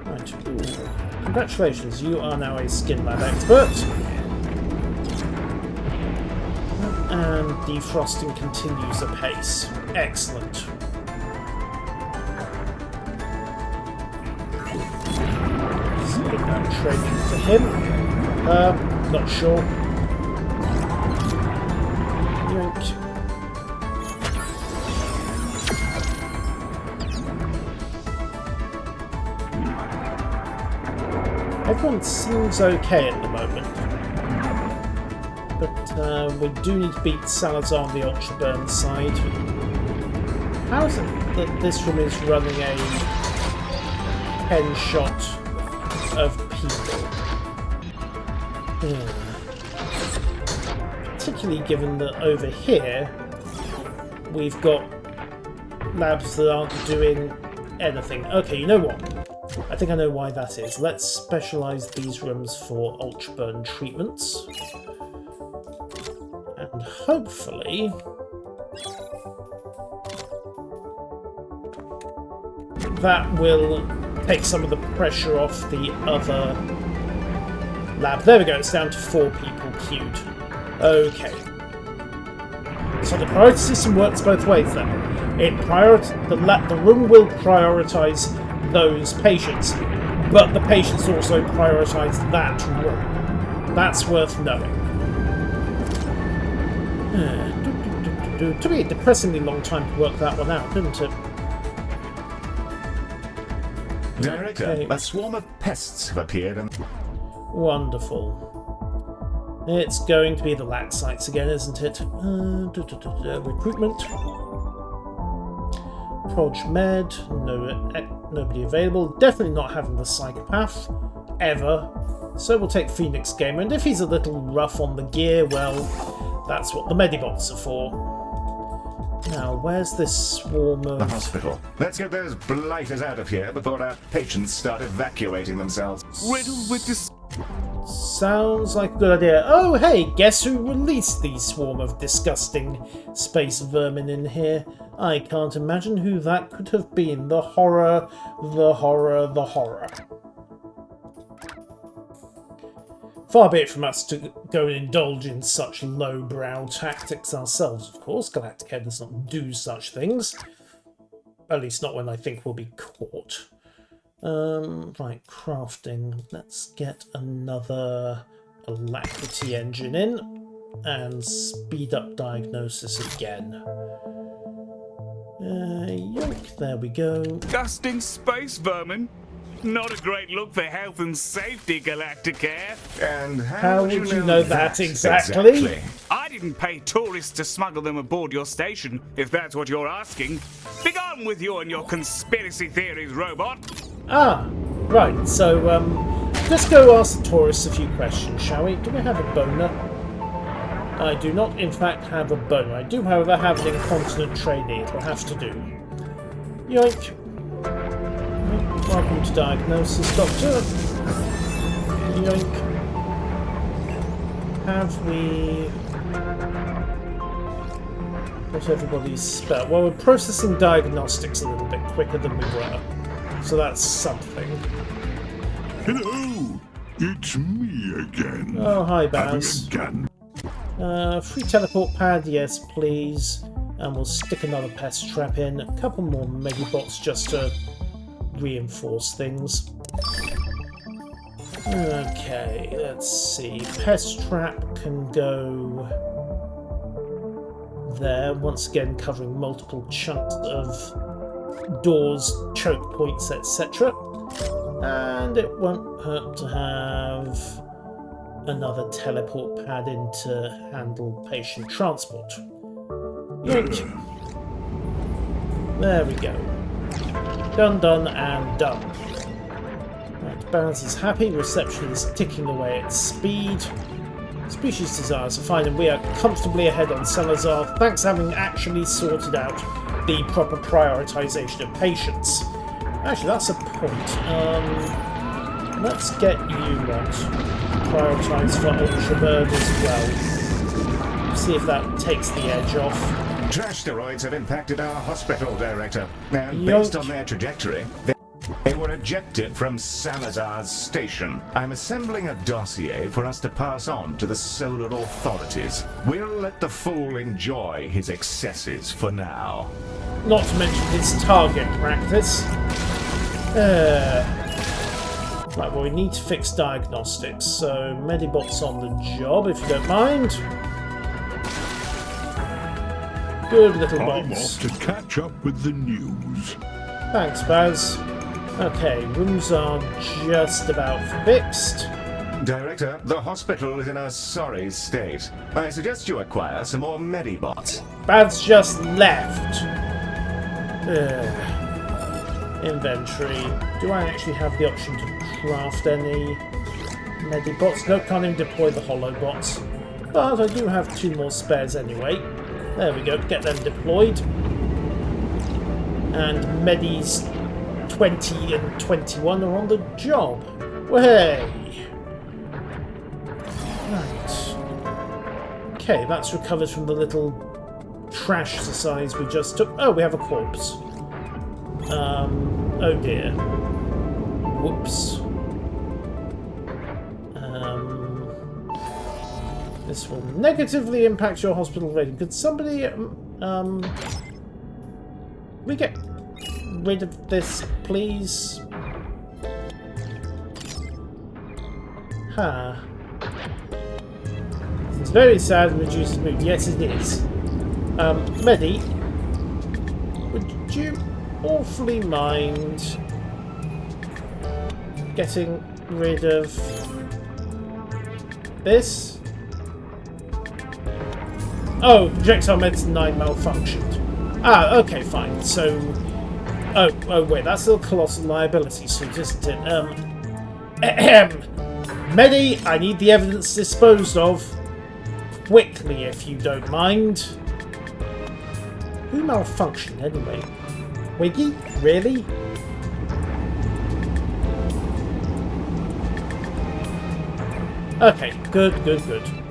Right. Ooh. Congratulations, you are now a skin lab expert. And defrosting continues apace. possibly that training for him. Not sure. Yoink. Everyone seems okay at the moment. But we do need to beat Salazar on the Ultra Burn side. How is it that this room is running a 10 shot of people? Particularly given that over here we've got labs that aren't doing anything. Okay, you know what? I think I know why that is. Let's specialise these rooms for Ultra Burn treatments. And hopefully that will take some of the pressure off the other lab. There we go, it's down to 4 people queued. Okay. So the priority system works both ways then. The room will prioritise those patients, but the patients also prioritise that room. That's worth knowing. Took me a depressingly long time to work that one out, didn't it? Director, Okay. a swarm of pests have appeared and... Wonderful. It's going to be the LAC sites again, isn't it? Recruitment. Proj Med. Nobody available. Definitely not having the psychopath. Ever. So we'll take Phoenix Gamer. And if he's a little rough on the gear, well, that's what the Medibots are for. Now, where's this swarm of... The hospital. Let's get those blighters out of here before our patients start evacuating themselves. Riddled with this... Sounds like a good idea. Oh, hey, guess who released the swarm of disgusting space vermin in here? I can't imagine who that could have been. The horror, the horror, the horror. Far be it from us to go and indulge in such lowbrow tactics ourselves, of course. Galacticare does not do such things. At least not when I think we'll be caught. Right, crafting. Let's get another alacrity engine in and speed up diagnosis again. Yoink, there we go. Disgusting space vermin. Not a great look for health and safety, Galacticare. And How would you know that exactly? I didn't pay tourists to smuggle them aboard your station, if that's what you're asking. Begone with you and your conspiracy theories, robot. Ah, right, so, let's go ask the tourists a few questions, shall we? Do we have a boner? I do not, in fact, have a boner. I do, however, have an incontinent trainee. It will have to do. Yoink. Welcome to diagnosis, Doctor. Yoink. Have we... got everybody's spell? Well, we're processing diagnostics a little bit quicker than we were. So that's something. Hello! It's me again. Oh, hi, Baz. Again. Free teleport pad, yes, please. And we'll stick another pest trap in. A couple more Medibots just to reinforce things. Okay, let's see. Pest trap can go there. Once again, covering multiple chunks of doors, choke points, etc. And it won't hurt to have another teleport pad in to handle patient transport. Yoink. There we go. Done, done, and done. Right, Balance is happy, reception is ticking away at speed. Species desires are fine, and we are comfortably ahead on Salazar, thanks to having actually sorted out the proper prioritisation of patients. Actually, that's a point. Let's get you lot prioritised for Ultra Bird as well. See if that takes the edge off. Trash asteroids have impacted our hospital, Director. And Yoink. based on their trajectory, they were ejected from Salazar's station. I'm assembling a dossier for us to pass on to the solar authorities. We'll let the fool enjoy his excesses for now. Not to mention his target practice. Right, well, we need to fix diagnostics, so Medibot's on the job, if you don't mind. Good little I'm bots. off to catch up with the news. Thanks, Baz. Okay, rooms are just about fixed. Director, the hospital is in a sorry state. I suggest you acquire some more Medibots. Baz just left. Inventory. Do I actually have the option to craft any Medibots? No, can't even deploy the Holobots. But I do have 2 more spares anyway. There we go, get them deployed. And Medis 20 and 21 are on the job. Way! Right. Okay, that's recovered from the little trash exercise we just took. Oh, we have a corpse. Oh dear. Whoops. This will negatively impact your hospital rating. Could somebody, we get rid of this, please? Huh. It's very sad and reduces mood. Yes, it is. Medi, would you awfully mind getting rid of this? Oh, projectile medicine 9 malfunctioned. Ah, okay, fine. So, oh wait, that's a colossal liability suit, isn't it? Medi, I need the evidence disposed of quickly, if you don't mind. Who malfunctioned anyway? Wiggy? Really? Okay, good.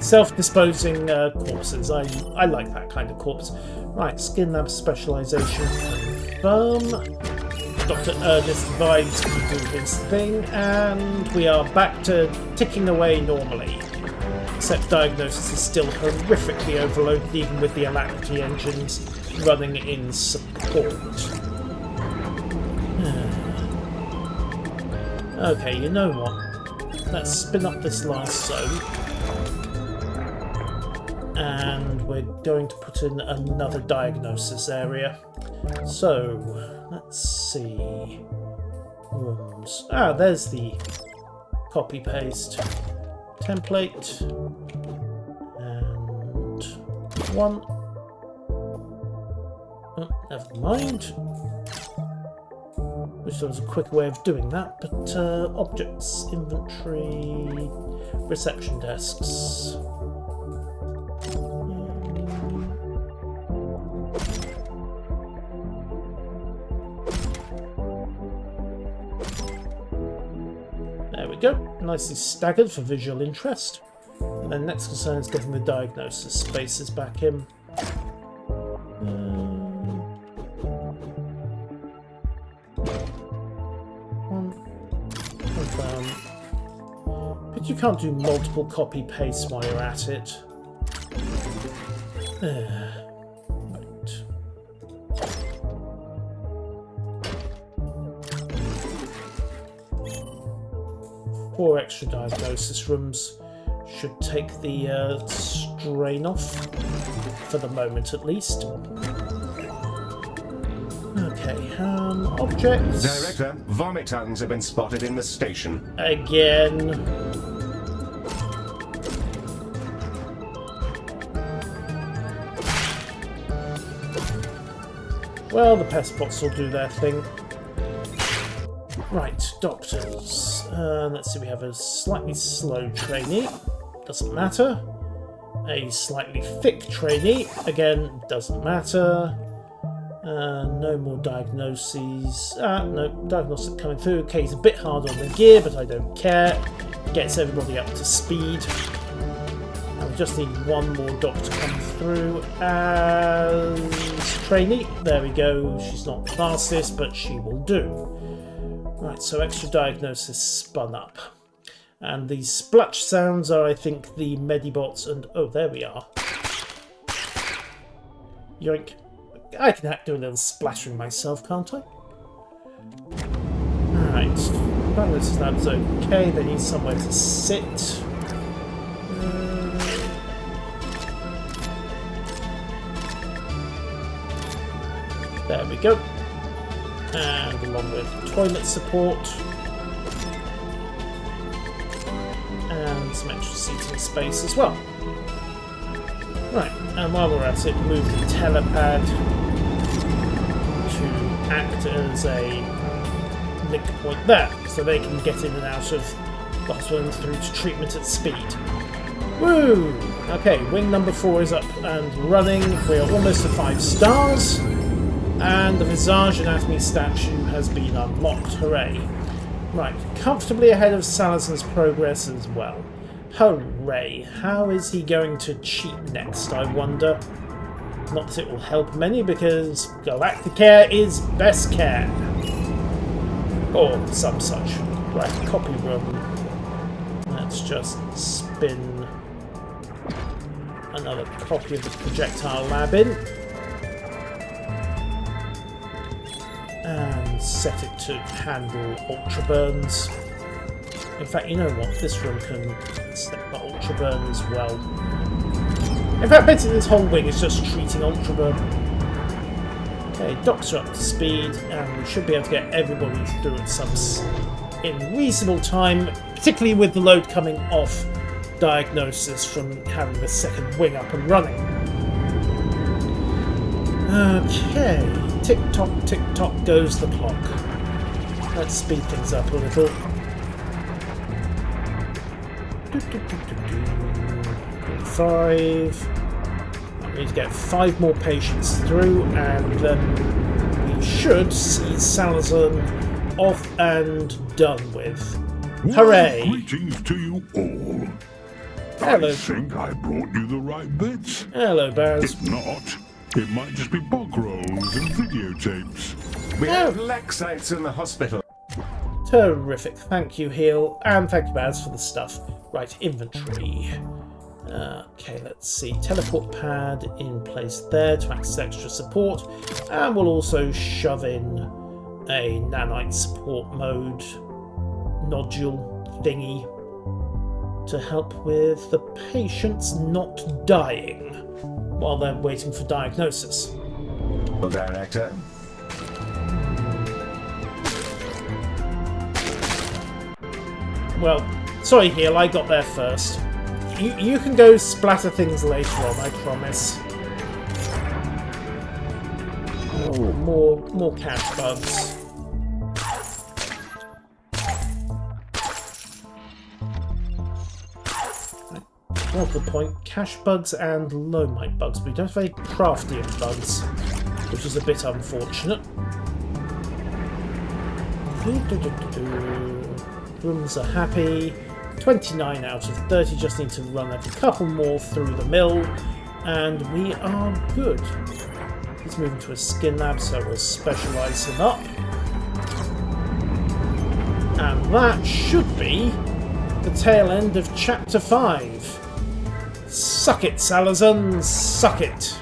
Self-disposing corpses. I like that kind of corpse. Right, skin lab specialisation confirm. Dr. Ernest Vibes can do his thing, and we are back to ticking away normally. Except diagnosis is still horrifically overloaded, even with the Alacrity engines running in support. Okay, you know what? Let's spin up this last zone. And we're going to put in another diagnosis area. So, let's see. Rooms. Ah, there's the copy-paste template. And 1. Oh, never mind. Wish there was a quicker way of doing that, but objects, inventory, reception desks. There we go, nicely staggered for visual interest. And then next concern is getting the diagnosis spaces back in. But you can't do multiple copy paste while you're at it. Right. 4 extra diagnosis rooms should take the strain off, for the moment at least. Okay, objects. Director, vomit tongues have been spotted in the station. Again. Well, the pest bots will do their thing. Right, doctors. Let's see, we have a slightly slow trainee. Doesn't matter. A slightly thick trainee. Again, doesn't matter. No more diagnoses. No, diagnostic coming through. Okay, he's a bit hard on the gear, but I don't care. Gets everybody up to speed. And we just need 1 more doc to come through as trainee. There we go. She's not the fastest, but she will do. Right, so extra diagnosis spun up. And the splutch sounds are, I think, the Medibots and... Oh, there we are. Yoink. I can do a little splattering myself, can't I? Alright. This lab's okay. They need somewhere to sit. There we go. And along with toilet support. And some extra seating space as well. Right, and while we're at it, move the telepad to act as a link point there, so they can get in and out of the hospital and through to treatment at speed. Woo! Okay, wing number 4 is up and running. We are almost to 5 stars. And the Visage Anatomy statue has been unlocked. Hooray. Right, comfortably ahead of Salazar's progress as well. Hooray. How is he going to cheat next, I wonder? Not that it will help many, because Galacticare is best care. Or some such. Right, copy room. Let's just spin another copy of the projectile lab in. And set it to handle ultra burns. In fact, you know what? This room can set the ultra burn as well. In fact, basically this whole wing is just treating ultra burn. Okay, docks are up to speed, and we should be able to get everybody through at in reasonable time, particularly with the load coming off diagnosis from having the second wing up and running. Okay. Tick-tock goes the clock. Let's speed things up a little. 5. I need to get 5 more patients through, and then we should see Salazar off and done with. Hooray! Well, greetings to you all. Hello. I think I brought you the right bits. Hello, Baz. If not, it might just be bog rolls and videotapes. We have Lexites in the hospital. Terrific. Thank you, Heal. And thank you, Baz, for the stuff. Right, inventory. Okay, let's see. Teleport pad in place there to access extra support. And we'll also shove in a nanite support mode nodule thingy to help with the patients not dying while they're waiting for diagnosis. Director. Well, sorry, Heal, I got there first. You can go splatter things later on, I promise. Oh, more cash bugs. What's the point? Cash bugs and lomite bugs. We don't have any craftium bugs, which is a bit unfortunate. Rooms are happy. 29 out of 30. Just need to run a couple more through the mill, and we are good. He's moving to a skin lab, so we'll specialise him up. And that should be the tail end of Chapter 5. Suck it, Salazar, suck it!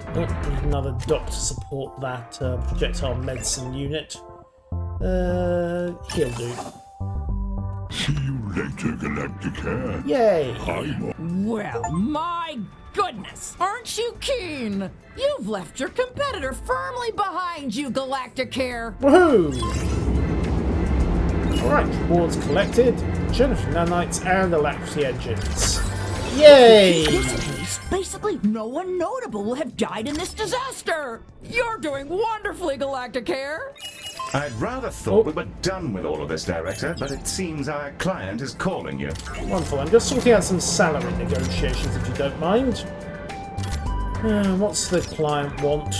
Oh, need another doc to support that projectile medicine unit. He'll do. See you later, Galacticare. Yay! Well, my goodness! Aren't you keen? You've left your competitor firmly behind you, Galacticare! Woohoo! Alright, rewards collected, generative nanites and alacrity engines. Yay! In this case, basically no one notable will have died in this disaster! You're doing wonderfully, Galacticare! I'd rather thought we were done with all of this, Director, but it seems our client is calling you. Wonderful. I'm just sorting out some salary negotiations, if you don't mind. What's the client want?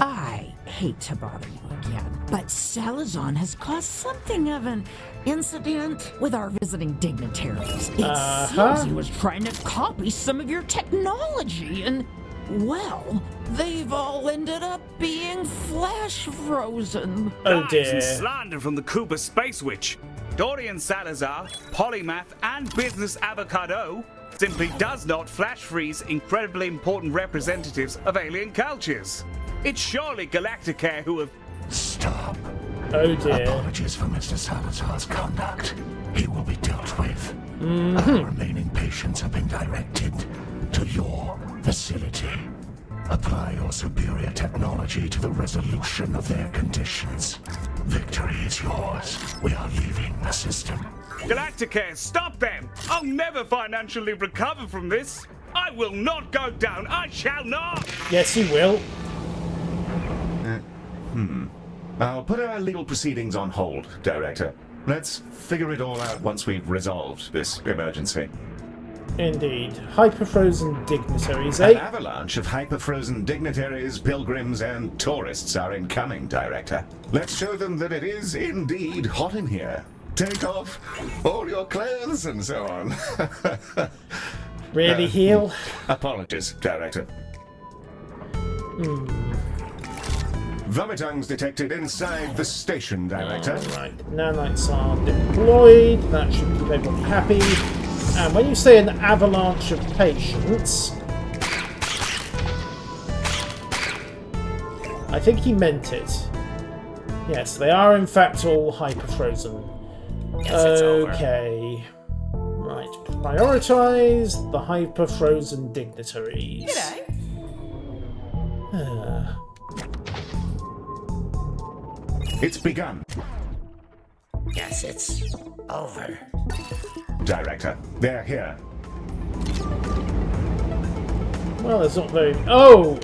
I hate to bother you again, but Salazar has caused something of an incident with our visiting dignitaries. It seems he was trying to copy some of your technology, and, well, they've all ended up being flash frozen. Oh Lies dear. and slander from the Cooper Space Witch. Dorian Salazar, Polymath, and Business Avocado simply does not flash freeze incredibly important representatives of alien cultures. It's surely Galacticare who have... Stop. Oh dear. Apologies for Mr. Salazar's conduct. He will be dealt with. Our remaining patients have been directed to your facility. Apply your superior technology to the resolution of their conditions. Victory is yours. We are leaving the system. Galacticare, stop them! I'll never financially recover from this! I will not go down! I shall not! Yes, you will. I'll put our legal proceedings on hold, Director. Let's figure it all out once we've resolved this emergency. Indeed. Hyperfrozen dignitaries, An eh? avalanche of hyperfrozen dignitaries, pilgrims, and tourists are incoming, Director. Let's show them that it is indeed hot in here. Take off all your clothes and so on. Really heal? Apologies, Director. Vomitungs detected inside the station, Director. Right, nanites are deployed. That should keep everyone happy. And when you say an avalanche of patients, I think he meant it. Yes, they are in fact all hyperfrozen. Okay. Right, prioritize the hyperfrozen dignitaries. It's begun. Guess it's over. Director, they're here. Well, there's not very... Oh,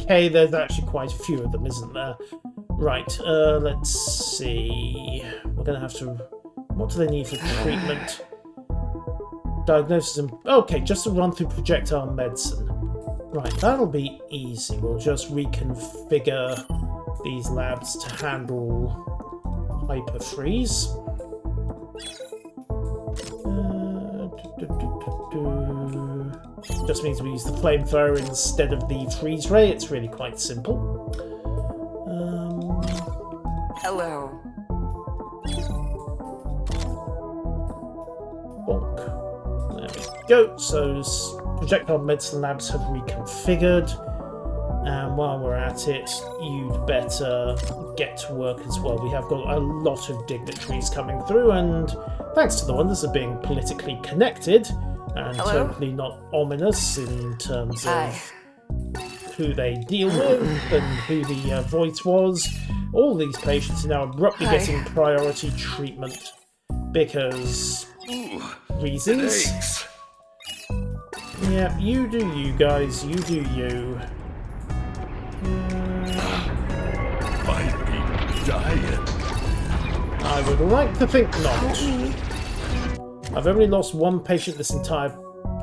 okay, there's actually quite a few of them, isn't there? Right, let's see... We're going to have to... What do they need for treatment? Diagnosis and... Okay, just to run through projectile medicine. Right, that'll be easy. We'll just reconfigure these labs to handle hyperfreeze. Just means we use the flamethrower instead of the freeze ray. It's really quite simple. Hello. Bonk. There we go. So projectile medicine labs have reconfigured. And while we're at it, you'd better get to work as well. We have got a lot of dignitaries coming through, and thanks to the wonders of being politically connected and totally not ominous in terms of who they deal with and who the voice was, all these patients are now abruptly getting priority treatment because reasons. Yeah, you do you guys, you do you. Might be dying. I would like to think not. I've only lost one patient this entire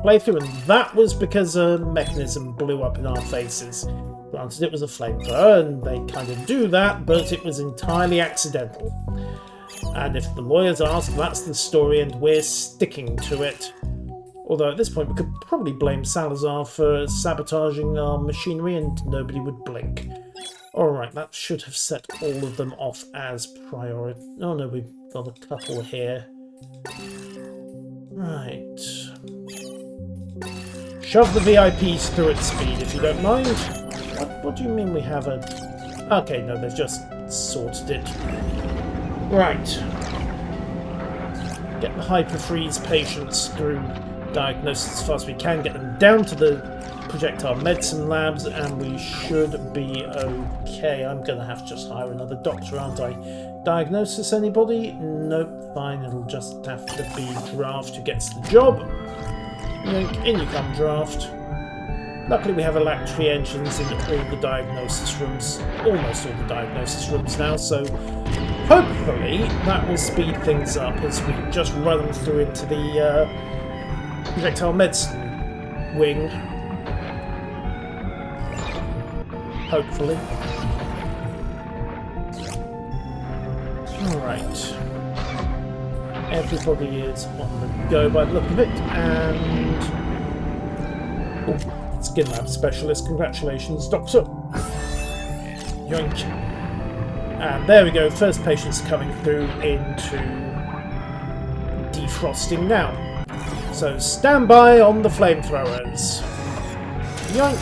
playthrough, and that was because a mechanism blew up in our faces. Granted, it was a flamethrower, and they kind of do that, but it was entirely accidental. And if the lawyers ask, that's the story, and we're sticking to it. Although at this point we could probably blame Salazar for sabotaging our machinery and nobody would blink. Alright, that should have set all of them off as priority. Oh no, we've got a couple here. Right. Shove the VIPs through at speed if you don't mind. What do you mean we have a... Okay, no, they've just sorted it. Right. Get the hyperfreeze patients through diagnosis as fast as we can, get them down to the projectile medicine labs, and we should be okay. I'm going to have to just hire another doctor, aren't I? Diagnosis, anybody? Nope, fine, it'll just have to be Draft who gets the job. Yoink, in you come, Draft. Luckily we have electric engines in all the diagnosis rooms, almost all the diagnosis rooms now, so hopefully that will speed things up as we just run them through into the projectile medicine wing. Hopefully. Alright. Everybody is on the go by the look of it, and... Oh, Skin Lab Specialist, congratulations, Doctor! Yoink. And there we go, first patient's coming through into defrosting now. So stand by on the flamethrowers. Yoink!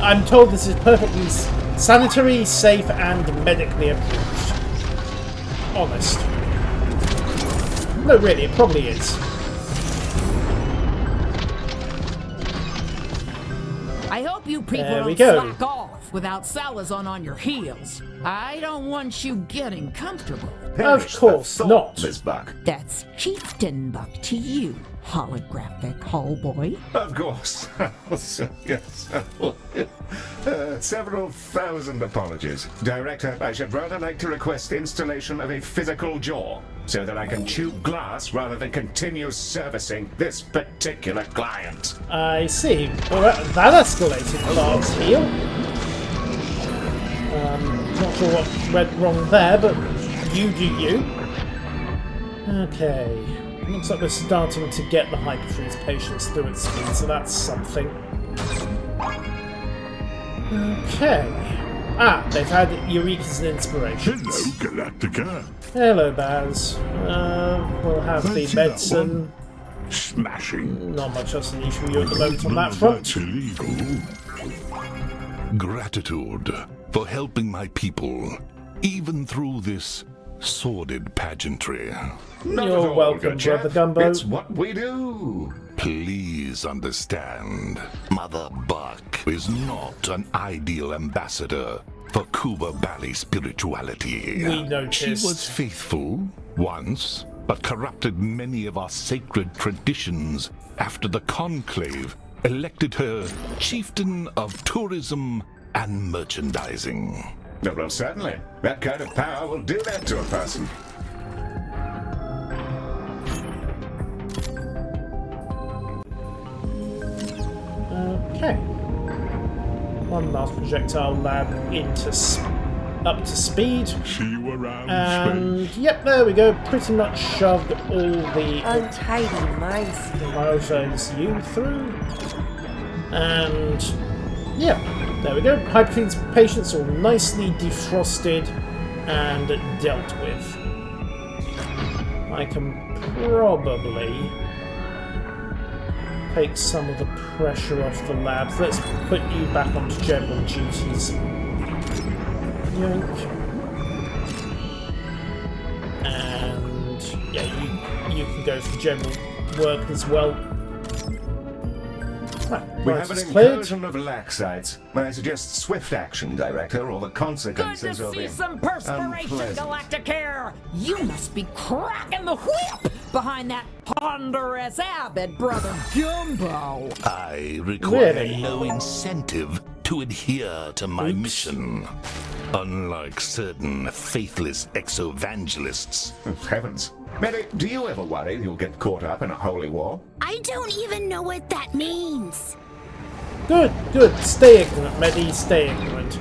I'm told this is perfectly sanitary, safe, and medically approved. Honest. No, really, it probably is. I hope you people There we don't go. slack off without Salazar on your heels. I don't want you getting comfortable. Of course not. Miss Buck. That's Chieftain Buck to you, holographic hallboy. Of course. Yes. Several thousand apologies. Director, I should rather like to request installation of a physical jaw, so that I can chew glass rather than continue servicing this particular client. I see. Well, that escalated Clark's heel. Not sure what went wrong there, but you do you. Okay. Looks like we're starting to get the hyperfreeze patients through at speed, so that's something. Okay. Ah, they've had Eureka's and inspirations. Hello, Galacticare. Hello, Baz. We'll have Fancy the that medicine. Smashing. Not much else an issue with you at the moment on that front. That's illegal. Gratitude for helping my people, even through this sordid pageantry. Not You're at all, welcome, good chap. Brother Gumbo. It's what we do. Please understand, Mother Buck is not an ideal ambassador for Kuba Bali spirituality. We noticed. She was faithful once, but corrupted many of our sacred traditions after the conclave elected her chieftain of tourism and merchandising. Well, certainly. That kind of power will do that to a person. Okay. One last projectile lab up to speed. See you around And space. yep, there we go. Pretty much shoved all the Untidy mind state. milestones you through. And yeah, there we go. Hyperfeed's patients all nicely defrosted and dealt with. I can probably take some of the pressure off the labs. Let's put you back onto general duties. Yoink. And yeah, you can go for general work as well. Right, We right, have an it's cleared. incursion of laxites. I suggest swift action, Director, or the Good consequences to will be see some perspiration, unpleasant. Galacticare! You must be cracking the whip behind that ponderous abbot, Brother Gumbo! I require Really? no incentive to adhere to my mission. Unlike certain faithless exovangelists. Heavens. Medic, do you ever worry you'll get caught up in a holy war? I don't even know what that means. Good, good. Stay ignorant, Medi, stay ignorant.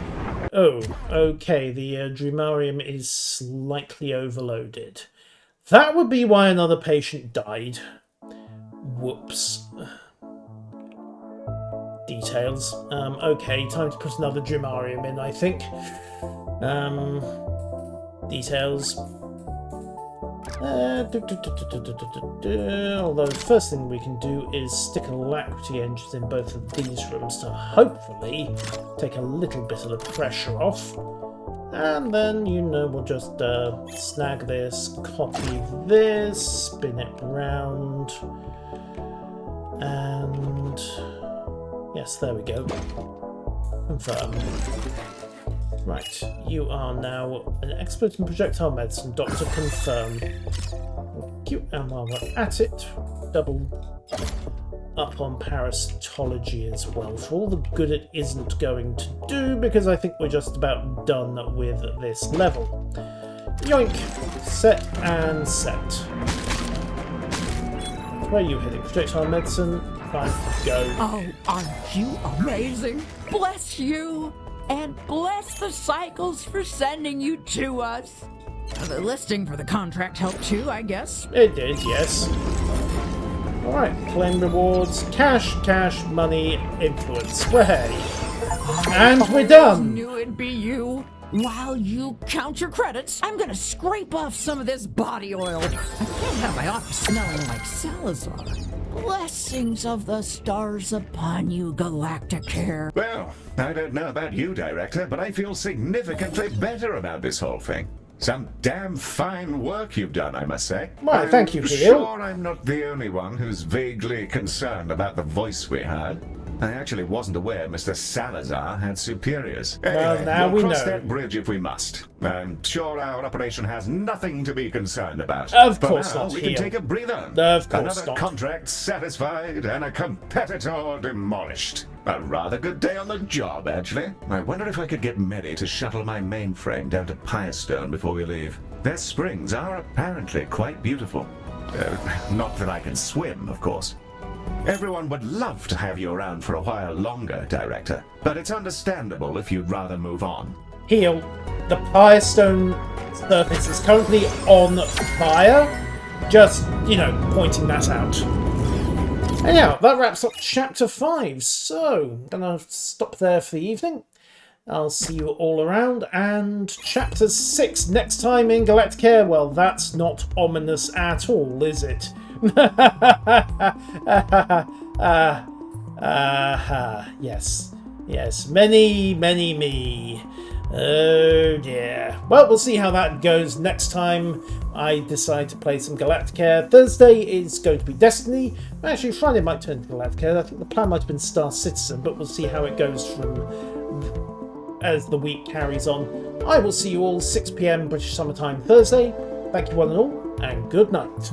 Oh, okay, the Drumarium is slightly overloaded. That would be why another patient died. Whoops. Details. Okay, time to put another Drumarium in, I think. Details. Although the first thing we can do is stick alacrity engines in both of these rooms to hopefully take a little bit of the pressure off. And then, you know, we'll just snag this, copy this, spin it round. And yes, there we go. Confirm. Right, you are now an expert in projectile medicine, Doctor. Confirm. Thank you. And while we're at it, double up on parasitology as well, for all the good it isn't going to do, because I think we're just about done with this level. Yoink! Set and set. Where are you heading? Projectile medicine? Fine, go. Oh, aren't you amazing? Bless you! And bless the cycles for sending you to us. The listing for the contract helped too, I guess. It did, yes. Alright, claim rewards, cash, money, influence. Way. And we're done! Knew it'd be you. While you count your credits, I'm gonna scrape off some of this body oil. I can't have my office smelling like Salazar. Blessings of the stars upon you, Galacticare. Well, I don't know about you, Director, but I feel significantly better about this whole thing. Some damn fine work you've done, I must say. Well, thank you, I'm Theo. sure I'm not the only one who's vaguely concerned about the voice we heard. I actually wasn't aware Mr. Salazar had superiors. Well, now we'll we cross know. that bridge if we must. I'm sure our operation has nothing to be concerned about. Of For course now, not, we Theo. can take a breather. Of course Another not. contract satisfied and a competitor demolished. A rather good day on the job, actually. I wonder if I could get Mary to shuttle my mainframe down to Pyrestone before we leave. Their springs are apparently quite beautiful. Not that I can swim, of course. Everyone would love to have you around for a while longer, Director, but it's understandable if you'd rather move on. Heal. The Pyrestone surface is currently on fire. Just, pointing that out. Anyhow, that wraps up Chapter 5. So, I'm going to stop there for the evening. I'll see you all around. And Chapter 6 next time in Galacticare. Well, that's not ominous at all, is it? Yes, many me. Oh dear. Well, we'll see how that goes next time I decide to play some Galacticare. Thursday is going to be Destiny. Actually, Friday might turn to Galacticare. I think the plan might have been Star Citizen, but we'll see how it goes as the week carries on. I will see you all 6 PM British Summer Time Thursday. Thank you one and all, and good night.